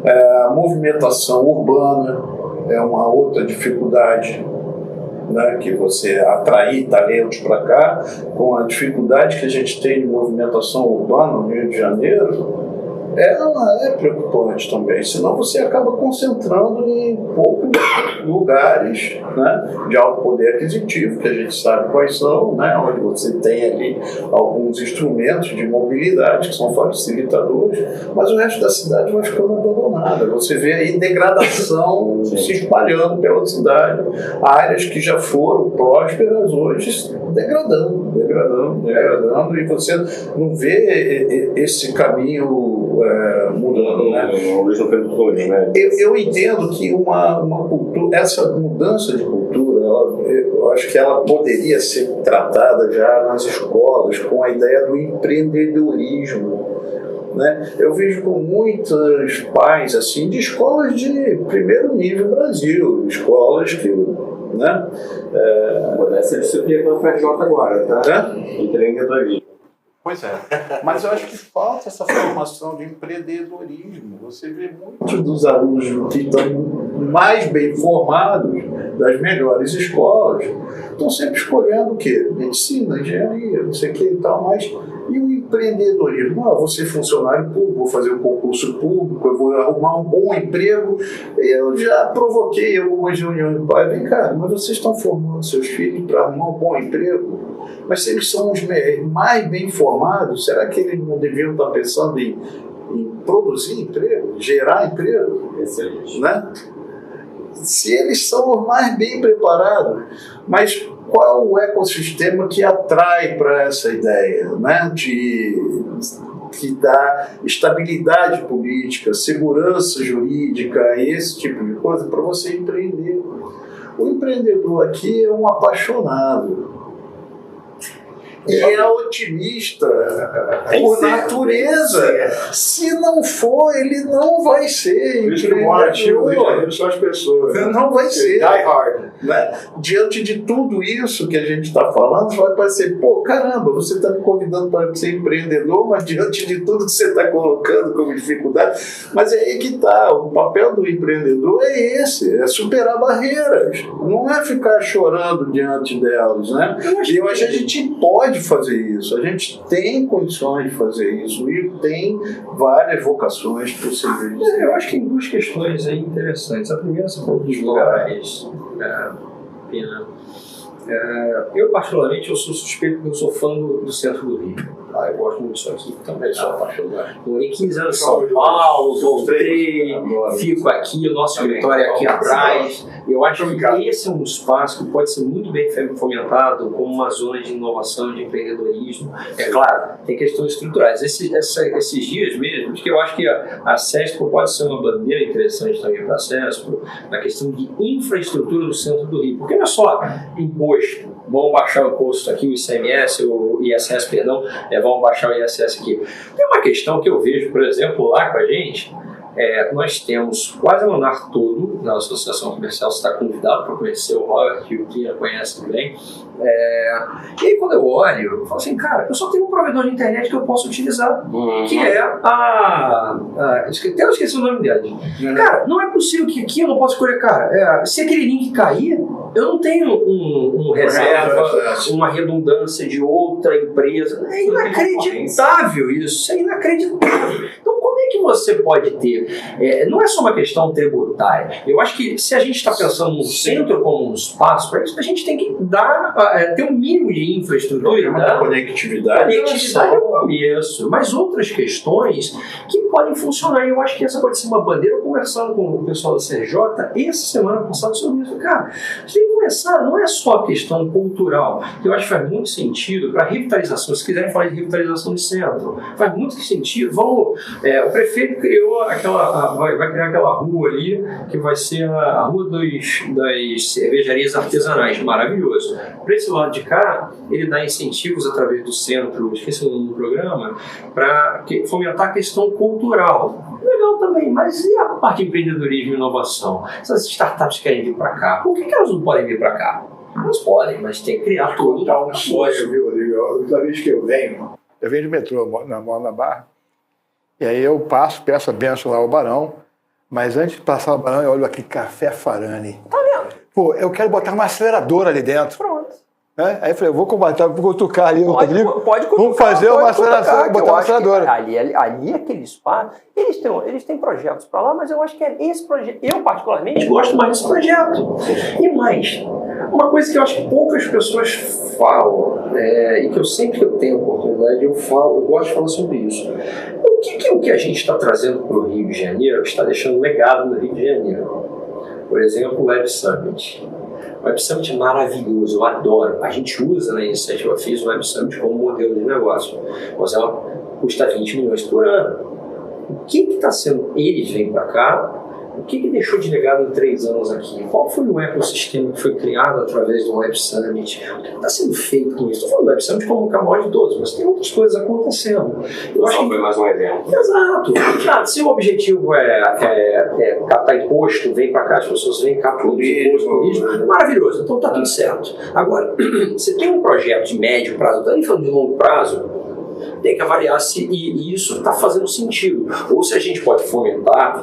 A movimentação urbana é uma outra dificuldade, né, que você atrair talentos para cá, com a dificuldade que a gente tem de movimentação urbana no Rio de Janeiro, é preocupante também, senão você acaba concentrando em poucos lugares, né, de alto poder aquisitivo, que a gente sabe quais são, né, onde você tem ali alguns instrumentos de mobilidade que são facilitadores, mas o resto da cidade vai ficando abandonada. Você vê aí degradação se espalhando pela cidade, áreas que já foram prósperas hoje degradando, e você não vê esse caminho mudando, né? Eu entendo que uma cultura, essa mudança de cultura, eu acho que ela poderia ser tratada já nas escolas com a ideia do empreendedorismo, né? Eu vejo com muitos pais assim, de escolas de primeiro nível no Brasil, escolas que, né? Essa disciplina com o FJ agora, tá? Empreendedorismo. Pois é, mas eu acho que falta essa formação de empreendedorismo. Você vê muitos dos alunos que estão mais bem formados, das melhores escolas, estão sempre escolhendo o quê? Medicina, engenharia, não sei o que e tal, mas e o empreendedorismo? Vou ser funcionário público, vou fazer um concurso público, eu vou arrumar um bom emprego. Eu já provoquei algumas reuniões de pai, vem cá, mas vocês estão formando seus filhos para arrumar um bom emprego? Mas se eles são os mais bem formados, será que eles não deviam estar pensando em produzir emprego, gerar emprego? Excelente. Né? Se eles são os mais bem preparados, mas qual o ecossistema que atrai para essa ideia, né? Que dá estabilidade política, segurança jurídica, esse tipo de coisa para você empreender? O empreendedor aqui é um apaixonado. E é otimista por natureza. Se não for, ele não vai ser. Por isso que o ativo do Rio de Janeiro são as pessoas. Não vai ser. Die hard. Né? Diante de tudo isso que a gente está falando, vai parecer, pô, caramba, você está me convidando para ser empreendedor, mas diante de tudo que você está colocando como dificuldade, mas é aí que está. O papel do empreendedor é esse, é superar barreiras. Não é ficar chorando diante delas, né? E eu acho que a gente pode fazer isso, a gente tem condições de fazer isso e tem várias vocações possíveis. Eu acho que tem duas questões aí interessantes. A primeira, você falou dos lugares, Pina. Eu, particularmente, eu sou suspeito porque eu sou fã do centro do Rio. Eu gosto muito disso aqui também, sou apaixonado. Morei 15 anos em São Paulo, voltei, fico aqui, o nosso escritório é aqui atrás. Eu acho que esse é um espaço que pode ser muito bem fomentado como uma zona de inovação, de empreendedorismo. É claro, tem questões estruturais. Esses dias mesmo, que eu acho que a CESP pode ser uma bandeira interessante também para a CESP, na questão de infraestrutura do centro do Rio. Porque não é só imposto, vamos baixar o imposto aqui, o ICMS, o ISS, perdão, vamos baixar o ISS aqui. Tem uma questão que eu vejo, por exemplo, lá com a gente, nós temos quase o andar todo na associação comercial, você está convidado para conhecer o Robert, que o Pina conhece bem. E aí quando eu olho, eu falo assim, cara, eu só tenho um provedor de internet que eu posso utilizar, que é eu esqueci o nome dele. Cara, não é possível que aqui eu não possa escolher, cara, se aquele link cair, eu não tenho um reserva, uma redundância de outra empresa. É inacreditável isso, é inacreditável. Então como é que você pode ter? Não é só uma questão tributária. Eu acho que se a gente está pensando no centro como um espaço, para isso a gente tem que ter um mínimo de infraestrutura. Uma conectividade é o começo, mas outras questões que podem funcionar. Eu acho que essa pode ser uma bandeira. Eu conversando com o pessoal da CRJ essa semana passada sobre isso. Cara, a gente tem que começar, não é só a questão cultural, que eu acho que faz muito sentido para revitalização. Se quiserem falar de revitalização de centro, faz muito sentido. O prefeito criou vai criar aquela rua ali, que vai ser a rua das cervejarias artesanais, maravilhoso. Para esse lado de cá, ele dá incentivos através do centro, esqueci o nome do programa, para fomentar a questão cultural. Legal também, mas e a parte de empreendedorismo e inovação? Essas startups querem vir para cá, por que elas não podem vir para cá? Elas podem, mas tem que criar tudo. Um sonho, viu, Rodrigo? Toda vez que eu venho de metrô, moro na Barra, e aí eu peço a benção lá ao Barão, Mas antes de passar o balão, eu olho aqui, café Farani. Tá vendo? Pô, eu quero botar uma aceleradora ali dentro. Pronto. Aí eu falei, eu vou cutucar ali o Rodrigo. Pode cutucar. Vamos fazer uma aceleração, botar uma aceleradora. Ali aquele espaço, eles têm projetos para lá, mas eu acho que é esse projeto. Eu, particularmente, gosto mais desse projeto. E mais, uma coisa que eu acho que poucas pessoas falam, e que eu sempre que eu tenho oportunidade, eu gosto de falar sobre isso. O que a gente está trazendo para o Rio de Janeiro está deixando um legado no Rio de Janeiro. Por exemplo, o Web Summit. O Web Summit é maravilhoso, eu adoro. A gente usa na iniciativa FIS o Web Summit como modelo de negócio. Mas ela custa 20 milhões por ano. O que está sendo? Eles vêm para cá. O que deixou de legado em 3 anos aqui? Qual foi o ecossistema que foi criado através do Web Summit? O que está sendo feito com isso? Estou falando do Web Summit como o maior de todos, mas tem outras coisas acontecendo. Eu acho que foi mais um evento. Exato. Se o objetivo é captar imposto, vem para cá, as pessoas vêm cá por turismo, maravilhoso, então está tudo certo. Agora, você tem um projeto de médio prazo, não falando de longo prazo, tem que avaliar se isso está fazendo sentido. Ou se a gente pode fomentar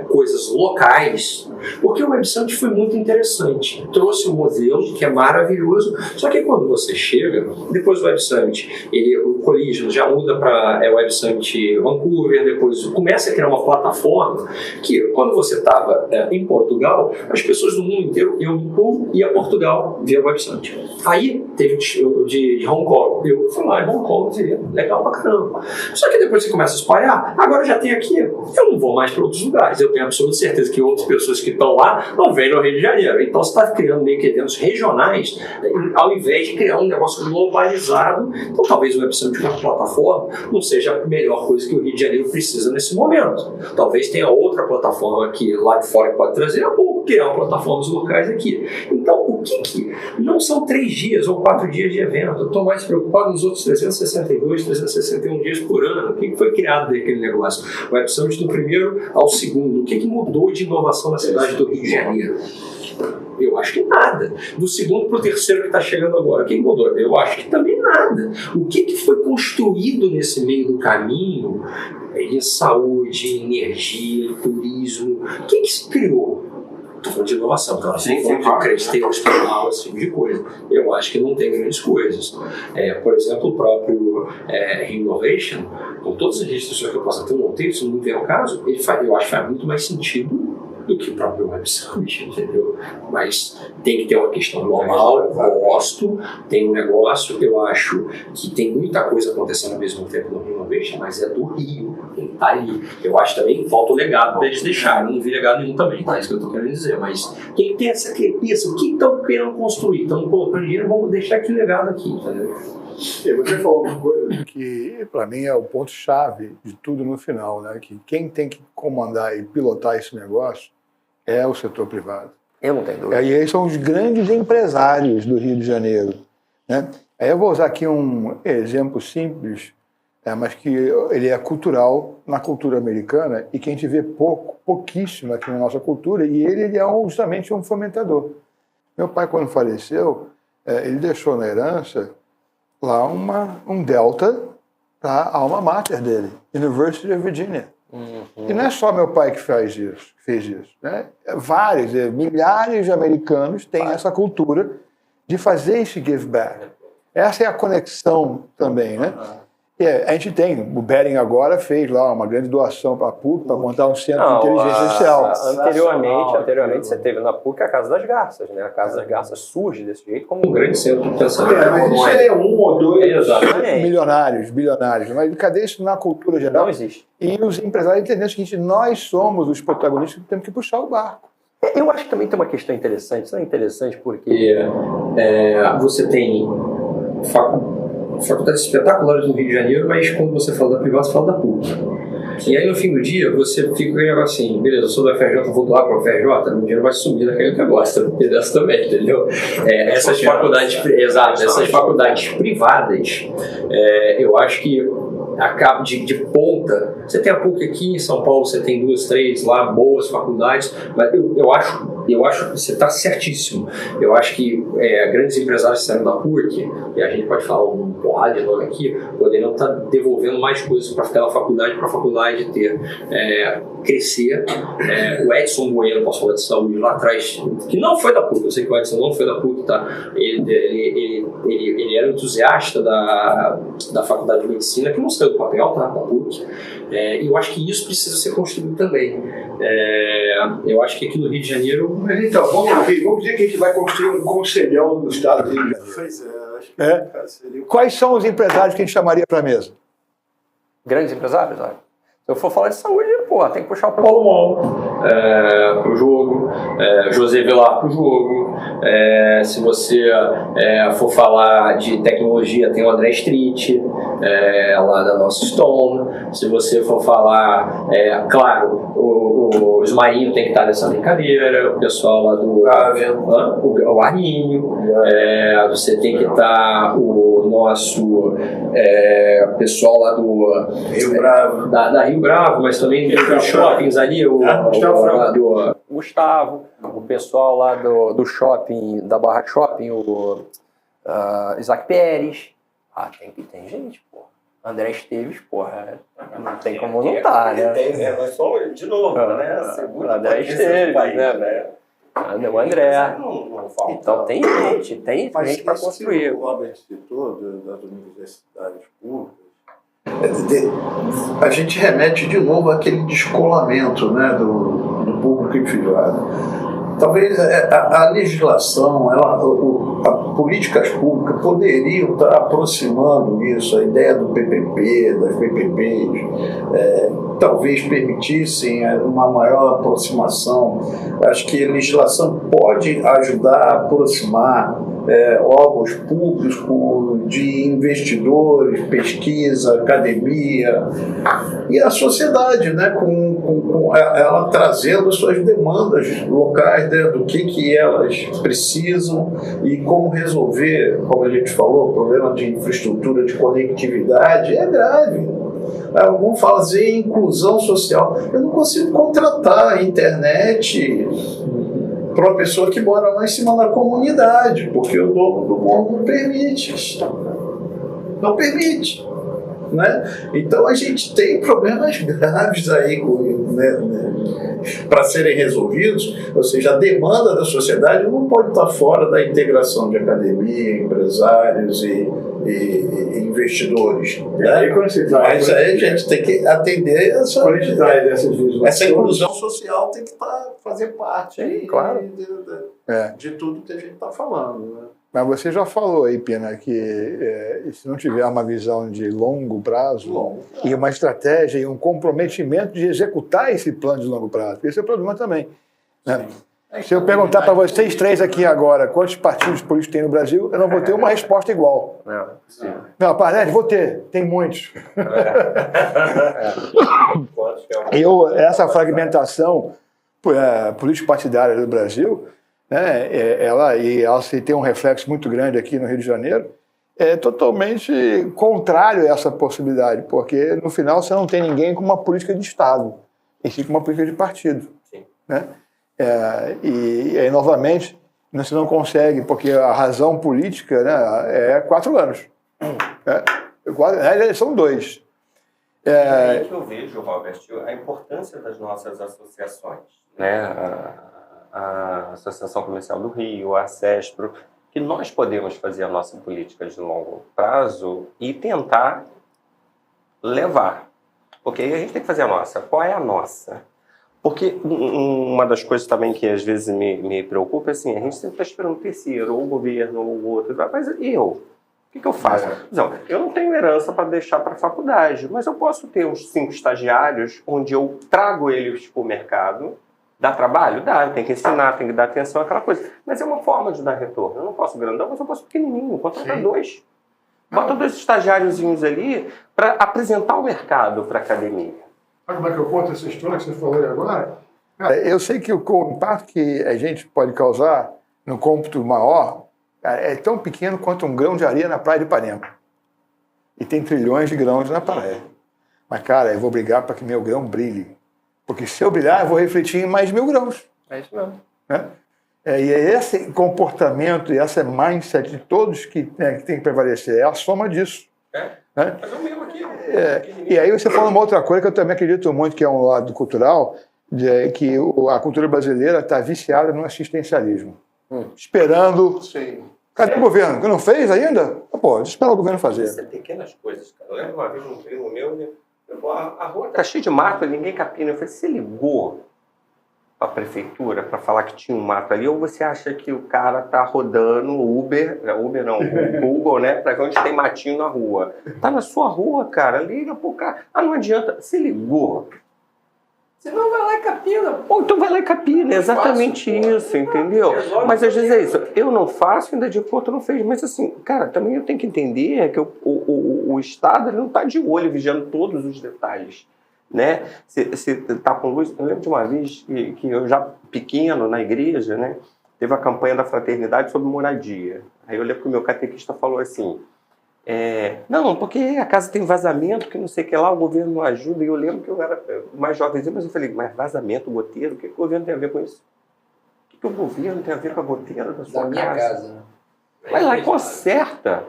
coisas locais, porque o Web Summit foi muito interessante. Trouxe um modelo que é maravilhoso, só que quando você chega, depois do Web Summit, o Collision já muda para Web Summit Vancouver, depois começa a criar uma plataforma que, quando você estava em Portugal, as pessoas do mundo inteiro iam a Portugal via Web Summit. Aí teve de Hong Kong. Eu fui lá em Hong Kong e legal pra caramba. Só que depois você começa a espalhar, agora já tem aqui, eu não vou mais para outros lugares. Eu tenho absoluta certeza que outras pessoas que estão lá não vêm no Rio de Janeiro. Então você está criando meio que eventos regionais, ao invés de criar um negócio globalizado. Então talvez o Web Summit, uma plataforma, não seja a melhor coisa que o Rio de Janeiro precisa nesse momento. Talvez tenha outra plataforma que lá de fora pode trazer, ou criar plataformas locais aqui. Então, o que não são 3 dias ou 4 dias de evento? Eu estou mais preocupado nos outros 362, 361 dias por ano. O que foi criado daquele negócio? O Web Summit do primeiro ao segundo. O que mudou de inovação na cidade do Rio de Janeiro? Eu acho que nada. Do segundo para o terceiro que está chegando agora, o que mudou? Eu acho que também nada. O que foi construído nesse meio do caminho? Saúde, energia, turismo. O que se criou? Estou falando de inovação, então assim, tem hospital, esse tipo de coisa. Eu acho que não tem grandes coisas. Por exemplo, o próprio Innovation, com todas as restrições que eu posso ter, não se não tem o caso, eu acho que faz muito mais sentido do que o próprio Web Summit, entendeu? Mas tem que ter uma questão normal, gosto, tem um negócio, eu acho que tem muita coisa acontecendo ao mesmo tempo no Innovation, mas é do Rio, tá ali. Eu acho também que falta o legado deles deixarem, não vi legado nenhum também, tá? Isso que eu tô querendo dizer, mas tem que ter essa crença, o que estão querendo construir? Estão colocando dinheiro, vamos deixar aquele legado aqui, entendeu? E você falou uma coisa que, para mim, é o ponto-chave de tudo no final, né? Que quem tem que comandar e pilotar esse negócio é o setor privado. Eu não tenho dúvida. E eles são os grandes empresários do Rio de Janeiro, né? Aí eu vou usar aqui um exemplo simples, mas que ele é cultural na cultura americana e que a gente vê pouquíssimo aqui na nossa cultura, e ele é justamente um fomentador. Meu pai, quando faleceu, ele deixou na herança lá um delta para a alma mater dele, University of Virginia. Uhum. E não é só meu pai que fez isso, né? Milhares de americanos têm essa cultura de fazer esse give back. Essa é a conexão também, né? A gente tem, o Bering agora fez lá uma grande doação para a PUC para montar um centro de inteligência artificial. Anteriormente você teve na PUC a Casa das Garças, né? A Casa das Garças surge desse jeito como um grande centro de pensamento. Mas isso é 1 ou 2 milionários, bilionários. Mas cadê isso na cultura geral? Não existe. E os empresários entendendo o seguinte, nós somos os protagonistas que temos que puxar o barco. Eu acho que também tem uma questão interessante. Isso é interessante porque você tem faculdades espetaculares no Rio de Janeiro, mas quando você fala da privada, você fala da PUC. E aí no fim do dia, você fica com o negócio assim, beleza, eu sou do FRJ, vou doar para o FRJ, meu dinheiro vai sumir daquele negócio, dessa também, entendeu? Essas faculdades privadas, eu acho que acaba de ponta. Você tem a PUC aqui em São Paulo, você tem 2, 3 lá, boas faculdades, mas eu acho eu acho que você está certíssimo. Eu acho que grandes empresários saindo da PUC, e a gente pode falar um porrada de nome aqui, poderiam estar devolvendo mais coisas para ficar na faculdade, para a faculdade crescer. O Edson Bueno, posso falar de saúde lá atrás, que não foi da PUC, eu sei que o Edson não foi da PUC, tá? Ele era entusiasta da faculdade de medicina, que não saiu do papel, tá? Da PUC. E eu acho que isso precisa ser construído também. Eu acho que aqui no Rio de Janeiro... Então, vamos dizer que a gente vai construir um conselhão do estado do Rio de Janeiro. Pois é, acho que Quais são os empresários que a gente chamaria para a mesa? Grandes empresários, olha. Se eu for falar de saúde, tem que puxar o Paulo Mol pro jogo, José Velar pro jogo. Se você for falar de tecnologia, tem o André Street, lá da nossa Stone. Se você for falar, claro, o Ismarinho tem que estar nessa brincadeira, o pessoal lá do o Arinho, você tem que estar o nosso pessoal lá do Rio Bravo. Da Rio Bravo, mas também dos shoppings ali, o Gustavo, o pessoal lá do shopping, da Barra Shopping, o Isaac Pérez. Tem gente, porra. André Esteves, porra, não tem como não estar, né? Nós somos, de novo, né? André Esteves, né? O André. Então tem gente para construir. O Robert citou das universidades públicas. A gente remete de novo àquele descolamento, né, do público e privado. Talvez a legislação, as políticas públicas poderiam estar aproximando isso, a ideia do PPP, das PPPs, talvez permitissem uma maior aproximação. Acho que a legislação pode ajudar a aproximar órgãos públicos de investidores, pesquisa, academia e a sociedade, né, com ela trazendo suas demandas locais, né, do que elas precisam e como resolver, como a gente falou, o problema de infraestrutura, de conectividade é grave. Vamos fazer inclusão social. Eu não consigo contratar a internet para uma pessoa que mora lá em cima da comunidade, porque o dono do morro não permite. Não permite. Né? Então a gente tem problemas graves aí para serem resolvidos, ou seja, a demanda da sociedade não pode estar fora da integração de academia, empresários e investidores. Né? Mas aí a gente tem que atender essa inclusão social, tem que fazer parte claro. de tudo que a gente está falando. Né? Mas você já falou aí, Pena, que se não tiver uma visão de longo prazo e uma estratégia e um comprometimento de executar esse plano de longo prazo, esse é o problema também. Né? Se eu perguntar para vocês três aqui agora quantos partidos políticos tem no Brasil, eu não vou ter uma resposta igual. Não, parece, vou ter, tem muitos. Essa fragmentação político-partidária do Brasil, né, ela se tem um reflexo muito grande aqui no Rio de Janeiro, é totalmente contrário a essa possibilidade, porque no final você não tem ninguém com uma política de Estado, e sim com uma política de partido. Sim. Né? E aí, novamente, você não consegue, porque a razão política, né, é 4 anos. São 2. Eu vejo, Robert, a importância das nossas associações, né? A Associação Comercial do Rio, a CESPRO, que nós podemos fazer a nossa política de longo prazo e tentar levar. Porque aí a gente tem que fazer a nossa. Qual é a nossa? Porque uma das coisas também que às vezes me preocupa é assim, a gente sempre está esperando o terceiro, ou o governo, ou o outro, mas eu? O que eu faço? Não, eu não tenho herança para deixar para a faculdade, mas eu posso ter uns 5 estagiários onde eu trago eles para o mercado. Dá trabalho? Dá, tem que ensinar, tem que dar atenção, aquela coisa. Mas é uma forma de dar retorno. Eu não posso grandão, mas eu posso pequenininho, contratar 2. Bota 2 estagiáriozinhos ali para apresentar o mercado para a academia. Sabe como é que eu conto essa história que você falou aí agora? Cara, eu sei que o impacto que a gente pode causar no cômputo maior é tão pequeno quanto um grão de areia na praia de Ipanema. E tem trilhões de grãos na praia. Mas, cara, eu vou brigar para que meu grão brilhe. Porque se eu brilhar, eu vou refletir em mais 1000 grãos. É isso mesmo. né? E é esse comportamento e essa mindset de todos que tem que prevalecer, é a soma disso. Né? Mas é o mesmo aqui. E aí você fala uma outra coisa que eu também acredito muito, que é um lado cultural, que a cultura brasileira está viciada no assistencialismo. Esperando... Sim. Cadê o governo? Que não fez ainda? Pô, espera o governo fazer. Isso é pequenas coisas, cara. Eu lembro uma vez um primo meu, a rua tá cheia de mato, ninguém capina. Eu falei, você ligou a prefeitura para falar que tinha um mato ali, ou você acha que o cara tá rodando Uber não, o Google, né, para ver onde tem matinho na rua? Tá na sua rua, cara, liga pro cara. Não adianta, você ligou. Você não vai lá e capina. Pô, então vai lá e capina, é exatamente isso, entendeu? Mas às vezes é isso, eu não faço, ainda digo, pô, tu não fez, mas assim, cara, também eu tenho que entender que o Estado ele não tá de olho vigiando todos os detalhes. Né? Se tá com luz, eu lembro de uma vez que eu já pequeno na igreja, né, teve a campanha da fraternidade sobre moradia. Aí eu lembro que o meu catequista falou assim, não, porque a casa tem vazamento, que não sei o que lá, o governo não ajuda. E eu lembro que eu era mais jovenzinho, mas eu falei, mas vazamento, goteiro, o que o governo tem a ver com isso? O que o governo tem a ver com a goteira da sua minha casa, né? Vai lá e conserta.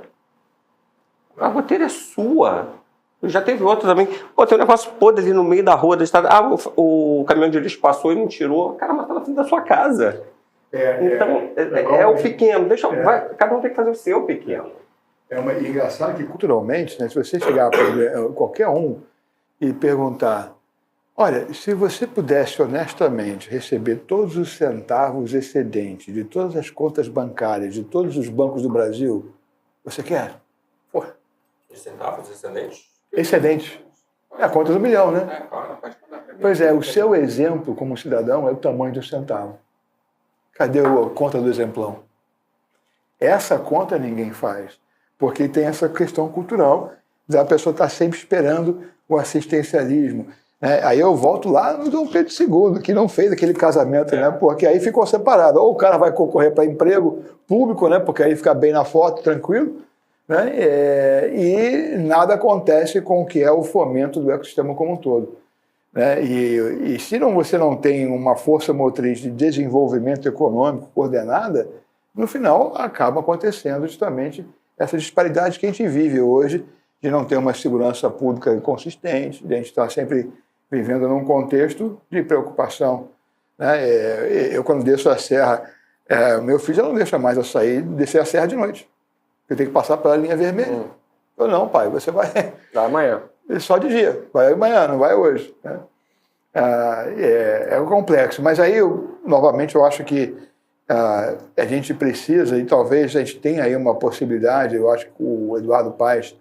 A goteira é sua. Já teve outro também. Pô, tem um negócio podre ali no meio da rua da estrada. O caminhão de lixo passou e não tirou. Cara, mas tá na frente da sua casa. Então, é o pequeno. Cada um tem que fazer o seu pequeno. Engraçado que culturalmente, né, se você chegar para qualquer um e perguntar, olha, se você pudesse honestamente receber todos os centavos excedentes de todas as contas bancárias, de todos os bancos do Brasil, você quer? Pô. Os centavos excedentes? Excedente. É a conta do milhão, né? Pois é, o seu exemplo como cidadão é o tamanho do centavo. Cadê a conta do exemplão? Essa conta ninguém faz, porque tem essa questão cultural da pessoa estar sempre esperando o assistencialismo. Né? Aí eu volto lá no Dom Pedro II, que não fez aquele casamento, né? Porque aí ficou separado. Ou o cara vai concorrer para emprego público, né? Porque aí fica bem na foto, tranquilo. Né? E nada acontece com o que é o fomento do ecossistema como um todo. Né? E se você não tem uma força motriz de desenvolvimento econômico coordenada, no final acaba acontecendo justamente essa disparidade que a gente vive hoje, de não ter uma segurança pública consistente, de a gente estar sempre vivendo num contexto de preocupação. Né? Eu, quando desço a serra, meu filho já não deixa mais eu descer a serra de noite. Eu tenho que passar pela linha vermelha. Eu não, pai, você vai amanhã. Só de dia, vai amanhã, não vai hoje. Né? É complexo, mas aí, novamente, eu acho que a gente precisa, e talvez a gente tenha aí uma possibilidade, eu acho que o Eduardo Paes,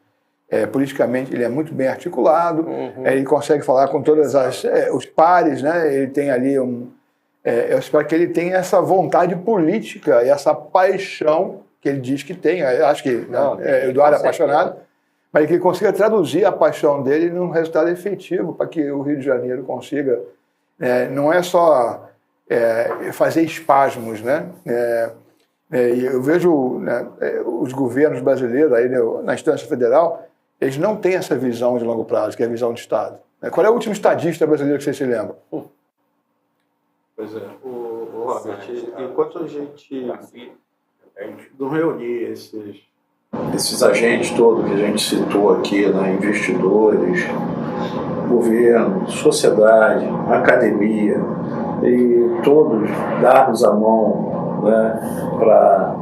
politicamente, ele é muito bem articulado, ele consegue falar com todos os pares, né? Ele tem ali eu espero que ele tenha essa vontade política e essa paixão que ele diz que tem, eu acho que Eduardo é apaixonado, mas que ele consiga traduzir a paixão dele num resultado efetivo para que o Rio de Janeiro consiga, não é só fazer espasmos, né? E eu vejo, né, os governos brasileiros aí, na instância federal, eles não têm essa visão de longo prazo, que é a visão de Estado. Qual é o último estadista brasileiro que você se lembra? Pois é, o Robert, enquanto a gente não reunir esses agentes todos que a gente citou aqui, né, investidores, governo, sociedade, academia, e todos darmos a mão, né, para,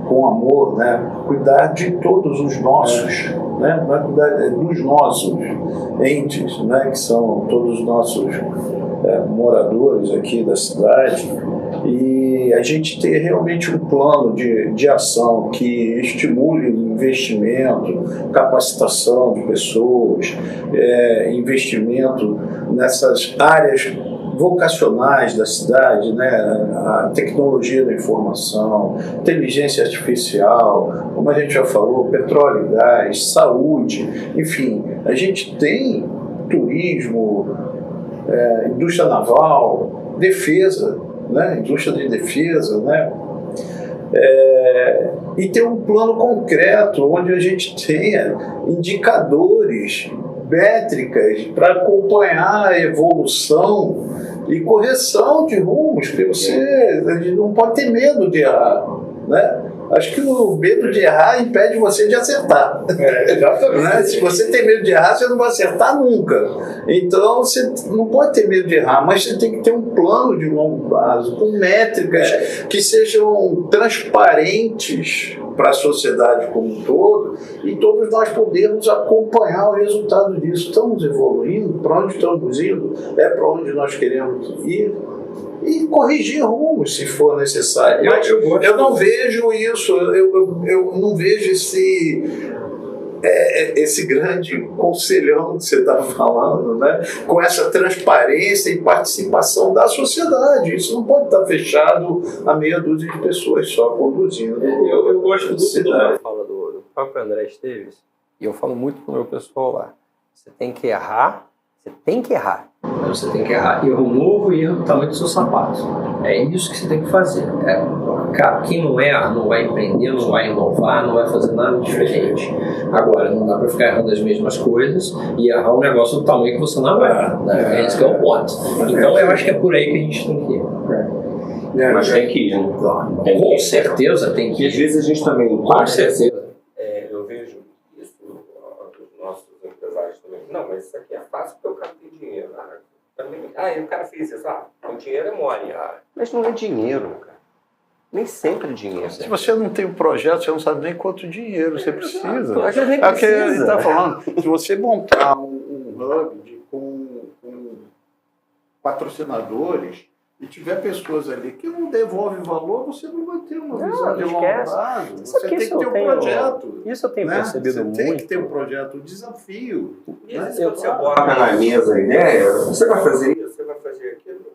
com amor, né, cuidar de todos os nossos, né, cuidar dos nossos entes, né, que são todos os nossos moradores aqui da cidade, e a gente ter realmente um plano de ação que estimule o investimento, capacitação de pessoas, investimento nessas áreas vocacionais da cidade, né? A tecnologia da informação, inteligência artificial, como a gente já falou, petróleo e gás, saúde, enfim, a gente tem turismo, indústria naval, defesa, né? Indústria de defesa, né? E ter um plano concreto onde a gente tenha indicadores, métricas para acompanhar a evolução e correção de rumos, porque você não pode ter medo de errar, né? Acho que o medo de errar impede você de acertar. Exatamente. Né? Se você tem medo de errar, você não vai acertar nunca. Então, você não pode ter medo de errar, mas você tem que ter um plano de longo prazo, com métricas que sejam transparentes para a sociedade como um todo, e todos nós podemos acompanhar o resultado disso. Estamos evoluindo, para onde estamos indo, é para onde nós queremos ir, e corrigir rumos se for necessário. Mas eu não vejo isso, eu não vejo esse grande conselhão que você está falando, né? Com essa transparência e participação da sociedade. Isso não pode estar fechado a meia dúzia de pessoas só conduzindo. Eu gosto muito da fala do próprio André Esteves, e eu falo muito com o meu pessoal lá. Você tem que errar. Mas você tem que errar. Erro novo e erro do tamanho do seu sapato. É isso que você tem que fazer. Cara, quem não erra não vai empreender, não vai inovar, não vai fazer nada diferente. Agora, não dá para ficar errando as mesmas coisas e errar um negócio do tamanho que você não erra. Né? Esse que é o ponto. Então, eu acho que é por aí que a gente tem que ir. Mas tem que ir, né? Com certeza tem que ir. E às vezes a gente também... Com certeza. Eu vejo isso dos nossos empresários também. Não, mas isso aqui é fácil porque o cara tem dinheiro. E o cara fez isso. O dinheiro é mole. Mas não é dinheiro, cara. Nem sempre é dinheiro. Se você não tem um projeto, você não sabe nem quanto dinheiro você precisa. Às vezes nem É o que ele precisa. está falando. Se você montar um hub com patrocinadores e tiver pessoas ali que não devolvem valor, você não vai ter uma visão de longo prazo. Você tem que ter um projeto. Isso eu tenho né? percebido muito. Você tem que ter um projeto, um desafio. E às vezes quando você bota na mesa a ideia, você vai fazer isso, você vai fazer aquilo,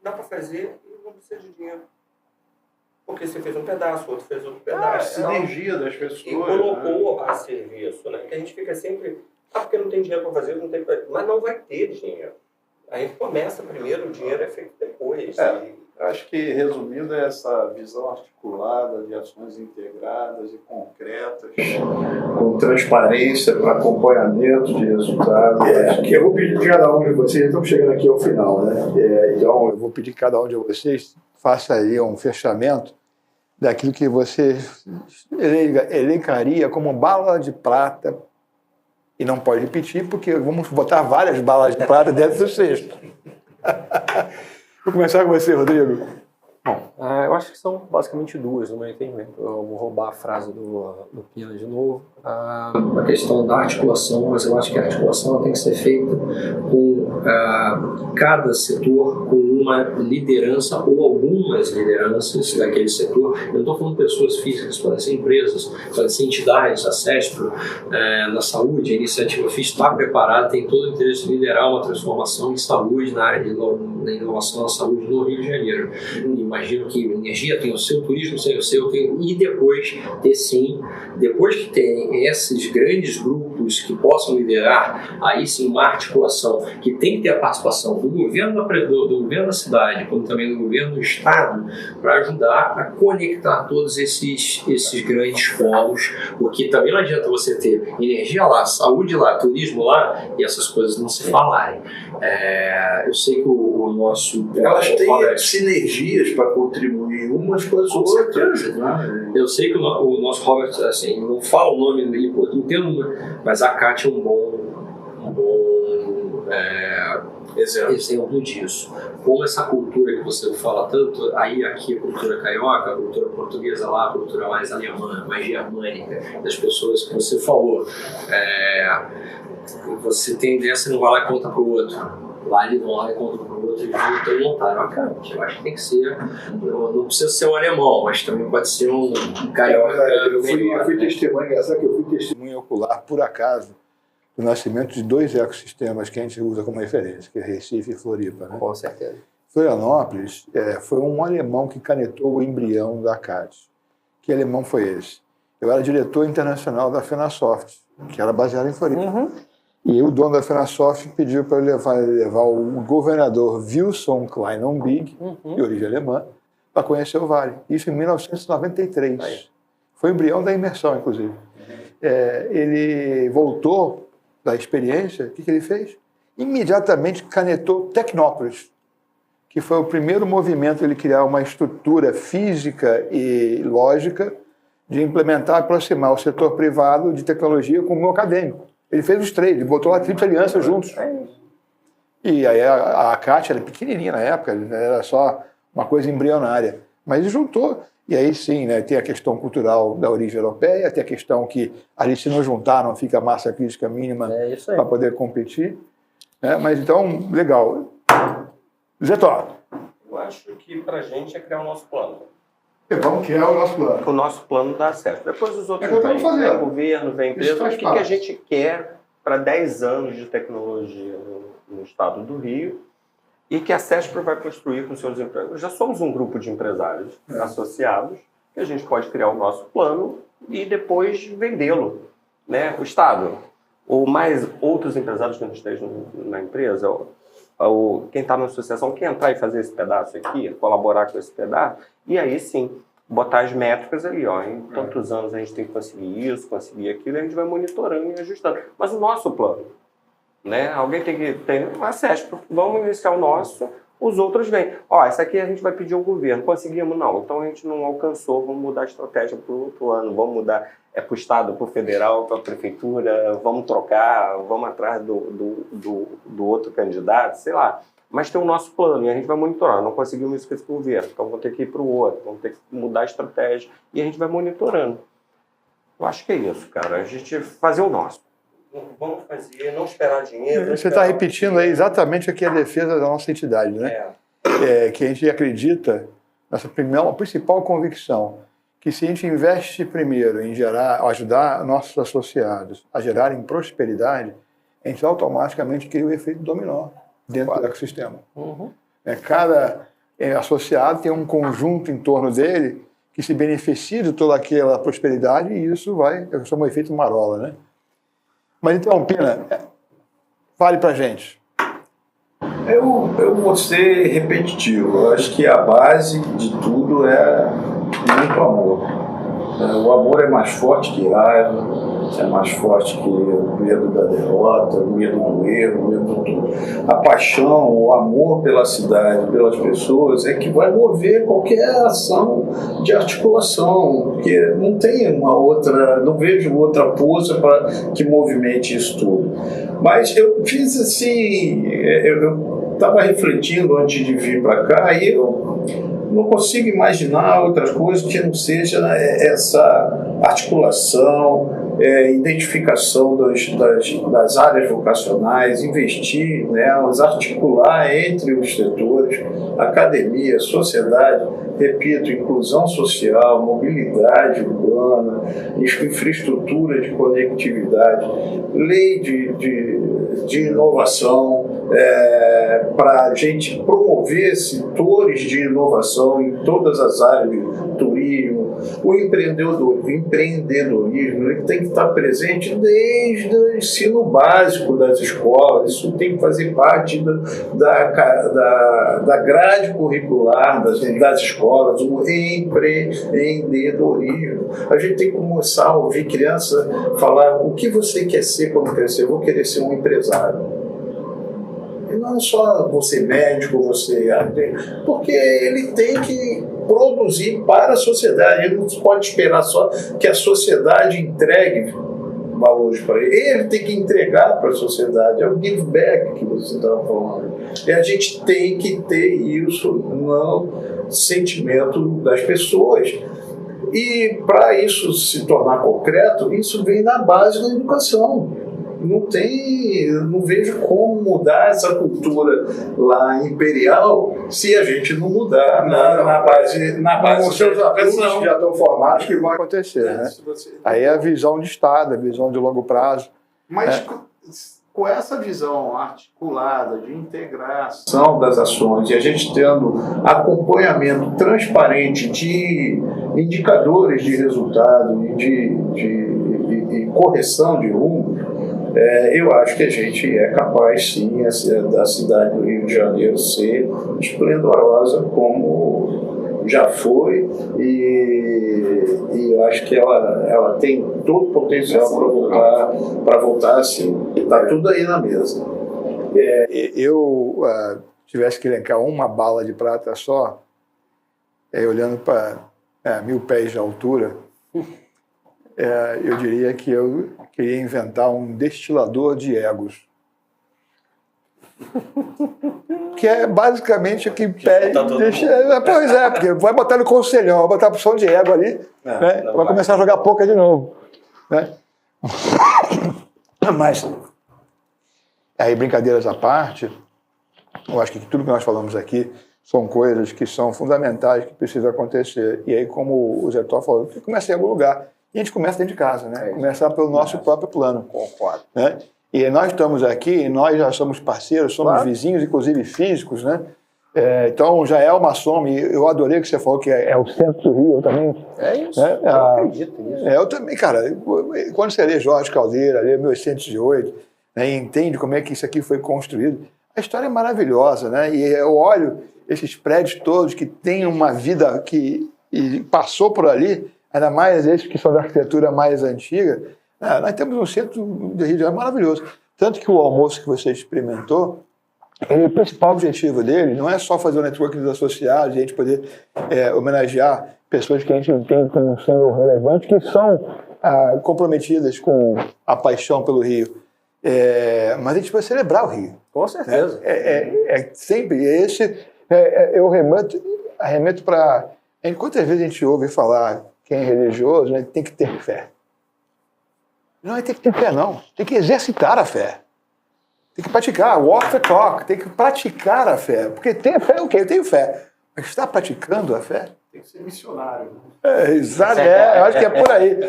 dá para fazer e não precisa de dinheiro. Porque você fez um pedaço, outro fez outro pedaço. A sinergia das pessoas. E colocou a serviço, né? Que a gente fica sempre, porque não tem dinheiro para fazer, não tem, mas não vai ter dinheiro. A gente começa primeiro, o dinheiro é feito depois. Acho que, resumindo, é essa visão articulada de ações integradas e concretas, com transparência para acompanhamento de resultados. Eu vou pedir que cada um de vocês, estamos chegando aqui ao final, né? Então, eu vou pedir que cada um de vocês faça aí um fechamento daquilo que você elencaria como bala de prata, e não pode repetir, porque vamos botar várias balas de prata dentro do cesto. Vou começar com você, Rodrigo. Eu acho que são basicamente duas, no meu entendimento. Eu vou roubar a frase do Pina de novo. A questão da articulação, mas eu acho que a articulação tem que ser feita com cada setor com uma liderança ou algumas lideranças daquele setor. Eu não estou falando de pessoas físicas, podem ser empresas, podem ser entidades, a CESPRO, na saúde, a iniciativa FIS está preparada, tem todo o interesse de liderar uma transformação em saúde, na área da inovação na saúde no Rio de Janeiro. Imagino que energia tem o seu, turismo tem o seu, e depois ter sim, depois que tem esses grandes grupos que possam liderar, aí sim uma articulação que tem que ter a participação do governo da cidade, como também do governo do estado, para ajudar a conectar todos esses grandes polos, porque também não adianta você ter energia lá, saúde lá, turismo lá, e essas coisas não se falarem. Eu sei que o nosso... Elas têm sinergias para contribuir umas com as outras. Né? Eu sei que o nosso Robert, assim, não fala o nome, entendo, mas a Kátia é um bom exemplo disso. Como essa cultura que você fala tanto, aí aqui a cultura carioca, a cultura portuguesa lá, a cultura mais alemã, mais germânica, das pessoas que você falou. Você tem dessa e não vai lá e conta pro outro. Lá eles vão lá e contam pro outro e juntam e montaram. Cara, eu acho que tem que ser, não precisa ser um alemão, mas também pode ser um carioca. Eu fui testemunha, engraçado que eu fui testemunha ocular, por acaso, do nascimento de dois ecossistemas que a gente usa como referência, que é Recife e Floripa. Né? Com certeza. Florianópolis foi um alemão que canetou o embrião da CAD. Que alemão foi esse? Eu era diretor internacional da Fenasoft, que era baseada em Floripa. Uhum. E o dono da Fenasoft pediu para eu levar o governador Wilson Klein-Ombig, de origem alemã, para conhecer o Vale. Isso em 1993. Aí. Foi o embrião da imersão, inclusive. Ele voltou da experiência, o que ele fez? Imediatamente canetou Tecnópolis. que foi o primeiro movimento ele criar uma estrutura física e lógica de implementar, aproximar o setor privado de tecnologia com o mundo acadêmico. Ele fez os três, ele botou a tríplice aliança juntos. E aí a CAT era pequenininha na época, era só uma coisa embrionária. Mas ele juntou. E aí sim, né, tem a questão cultural da origem europeia, tem a questão que ali se não juntar não fica massa crítica mínima para poder competir. Né? Mas então, legal. Zé Tó. Eu acho que para a gente é criar o nosso plano. Vamos criar o nosso plano. O nosso plano dá certo. Depois os outros que eu vêm. estou fazendo. Vem o governo, vem a empresa. O que a gente quer para 10 anos de tecnologia no estado do Rio e que a CESP vai construir com seus empresários. Já somos um grupo de empresários associados que a gente pode criar o nosso plano e depois vendê-lo. Né? O Estado, ou mais outros empresários que não estejam na empresa, ou quem está na associação, quer entrar e fazer esse pedaço aqui, colaborar com esse pedaço, e aí sim, botar as métricas ali, ó, em tantos anos a gente tem que conseguir isso, conseguir aquilo, e a gente vai monitorando e ajustando. Mas o nosso plano, né? Alguém tem que ter uma CESP, vamos iniciar o nosso, os outros vêm. Ó, essa aqui a gente vai pedir ao governo, conseguimos não, então a gente não alcançou, vamos mudar a estratégia para o outro ano, vamos mudar para o Estado, para o Federal, para a Prefeitura, vamos trocar, vamos atrás do outro candidato, sei lá. Mas tem o nosso plano e a gente vai monitorar. Não conseguimos isso com esse governo, então vamos ter que ir para o outro, vamos ter que mudar a estratégia e a gente vai monitorando. Eu acho que é isso, cara. A gente fazer o nosso. Vamos fazer, não esperar dinheiro. Você está repetindo aí exatamente aqui a defesa da nossa entidade, né? Que a gente acredita, nossa principal convicção, que se a gente investe primeiro em ajudar nossos associados a gerarem prosperidade, a gente automaticamente cria o efeito dominó dentro do ecossistema. Cada associado tem um conjunto em torno dele que se beneficia de toda aquela prosperidade e isso vai ser um efeito marola, né? Mas então, Pina, fale pra gente. Eu vou ser repetitivo. Eu acho que a base de tudo é muito amor. O amor é mais forte que raiva, é mais forte que o medo da derrota, o medo do erro, o medo do tudo. A paixão, o amor pela cidade, pelas pessoas, é que vai mover qualquer ação de articulação, porque não tem não vejo outra força para que movimente isso tudo. Mas eu fiz assim, eu estava refletindo antes de vir para cá e eu não consigo imaginar outras coisas que não seja essa articulação, identificação das áreas vocacionais, investir nelas, articular entre os setores, academia, sociedade, repito, inclusão social, mobilidade urbana, infraestrutura de conectividade, lei de inovação, para a gente promover setores de inovação em todas as áreas de turismo. O empreendedorismo ele tem que estar presente desde o ensino básico das escolas, isso tem que fazer parte da grade curricular das escolas, o empreendedorismo. A gente tem que começar a ouvir criança falar o que você quer ser quando crescer. Eu vou querer ser um empresário. E não é só você médico, porque ele tem que produzir para a sociedade. Ele não pode esperar só que a sociedade entregue valores para ele. Ele tem que entregar para a sociedade. É o give back que você estava falando. E a gente tem que ter isso no sentimento das pessoas. E para isso se tornar concreto, isso vem na base da educação. Não vejo como mudar essa cultura lá imperial se a gente não mudar na base os seus alunos já estão formados que vai acontecer, né? Aí é a visão de Estado, a visão de longo prazo. Mas com essa visão articulada de integração das ações e a gente tendo acompanhamento transparente de indicadores de resultado e de correção de rumo, eu acho que a gente é capaz, sim, da cidade do Rio de Janeiro ser esplendorosa como já foi e eu acho que ela tem todo o potencial para voltar assim. Está tudo aí na mesa. Eu tivesse que elencar uma bala de prata só, olhando para 1000 pés de altura, eu diria que eu queria inventar um destilador de egos. Que é basicamente o que pede. Pois é, porque vai botar no conselhão, vai botar a opção de ego ali, né? Vai começar a jogar poker de novo. Né? Mas, aí, brincadeiras à parte, eu acho que tudo que nós falamos aqui são coisas que são fundamentais, que precisam acontecer. E aí, como o Zé Tó falou, começa em algum lugar. E a gente começa dentro de casa, né? Começar pelo nosso próprio plano. Concordo. Né? E nós estamos aqui, nós já somos parceiros, somos vizinhos, inclusive físicos, né? Então já é uma soma, e eu adorei que você falou que é o centro do Rio, eu também. É isso, né? Eu acredito nisso. Eu também, cara, quando você lê Jorge Caldeira, lê 1808, né, e entende como é que isso aqui foi construído, a história é maravilhosa, né? E eu olho esses prédios todos que têm uma vida que passou por ali, ainda mais esses que são da arquitetura mais antiga. Nós temos um centro do Rio de Janeiro maravilhoso. Tanto que o almoço que você experimentou, o principal objetivo dele não é só fazer o networking dos associados e a gente poder homenagear pessoas que a gente entende como sendo relevantes, que são comprometidas com a paixão pelo Rio. Mas a gente vai celebrar o Rio. Com certeza. Sempre esse. Eu arremeto para. Quantas vezes a gente ouve falar quem é religioso, né, tem que ter fé. Não é tem que ter fé, não. Tem que exercitar a fé. Tem que praticar, walk the talk. Tem que praticar a fé. Porque ter fé é o quê? Eu tenho fé. Mas está praticando a fé? Tem que ser missionário. Exato, eu acho que é por aí.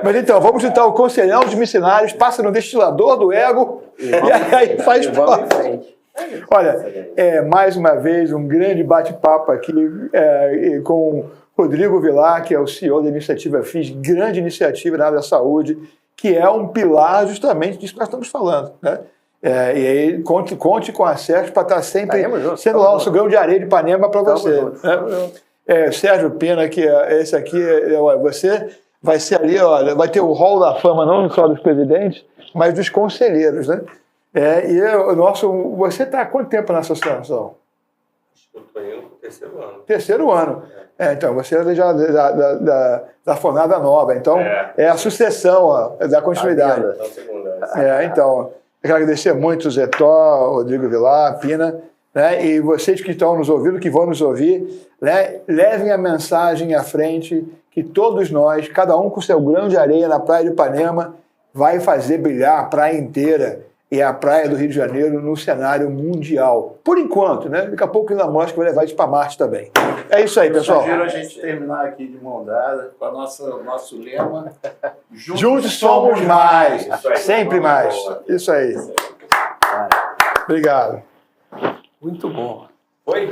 Mas então, vamos juntar o conselhão dos missionários, passa no destilador do ego e aí faz parte. Olha, mais uma vez, um grande bate-papo aqui com Rodrigo Vilar, que é o CEO da Iniciativa FIS, grande iniciativa na área da saúde, que é um pilar justamente disso que nós estamos falando, né? E aí, conte com a Sérgio para estar sempre sendo lá o nosso grão de areia de Ipanema para você. Sérgio Pina, que esse aqui, você vai ser ali, olha, vai ter o hall da fama não só dos presidentes, mas dos conselheiros, né? Você está há quanto tempo na associação? Eu estou indo para o terceiro ano. Terceiro ano. Então, você é já da fornada nova. Então, é a sucessão da continuidade. Então, eu quero agradecer muito o Zé Tó, Rodrigo Vilar, Pina, né? E vocês que estão nos ouvindo, que vão nos ouvir, né? Levem a mensagem à frente que todos nós, cada um com seu grão de areia na praia de Ipanema, vai fazer brilhar a praia inteira e a praia do Rio de Janeiro no cenário mundial. Por enquanto, né? Daqui a pouco o Elon Musk vai levar isso para Marte também. É isso aí, pessoal. Sugiro a gente terminar aqui de mão dada com o nosso lema. Juntos somos mais. Sempre mais. Isso aí. Obrigado. Muito bom. Foi?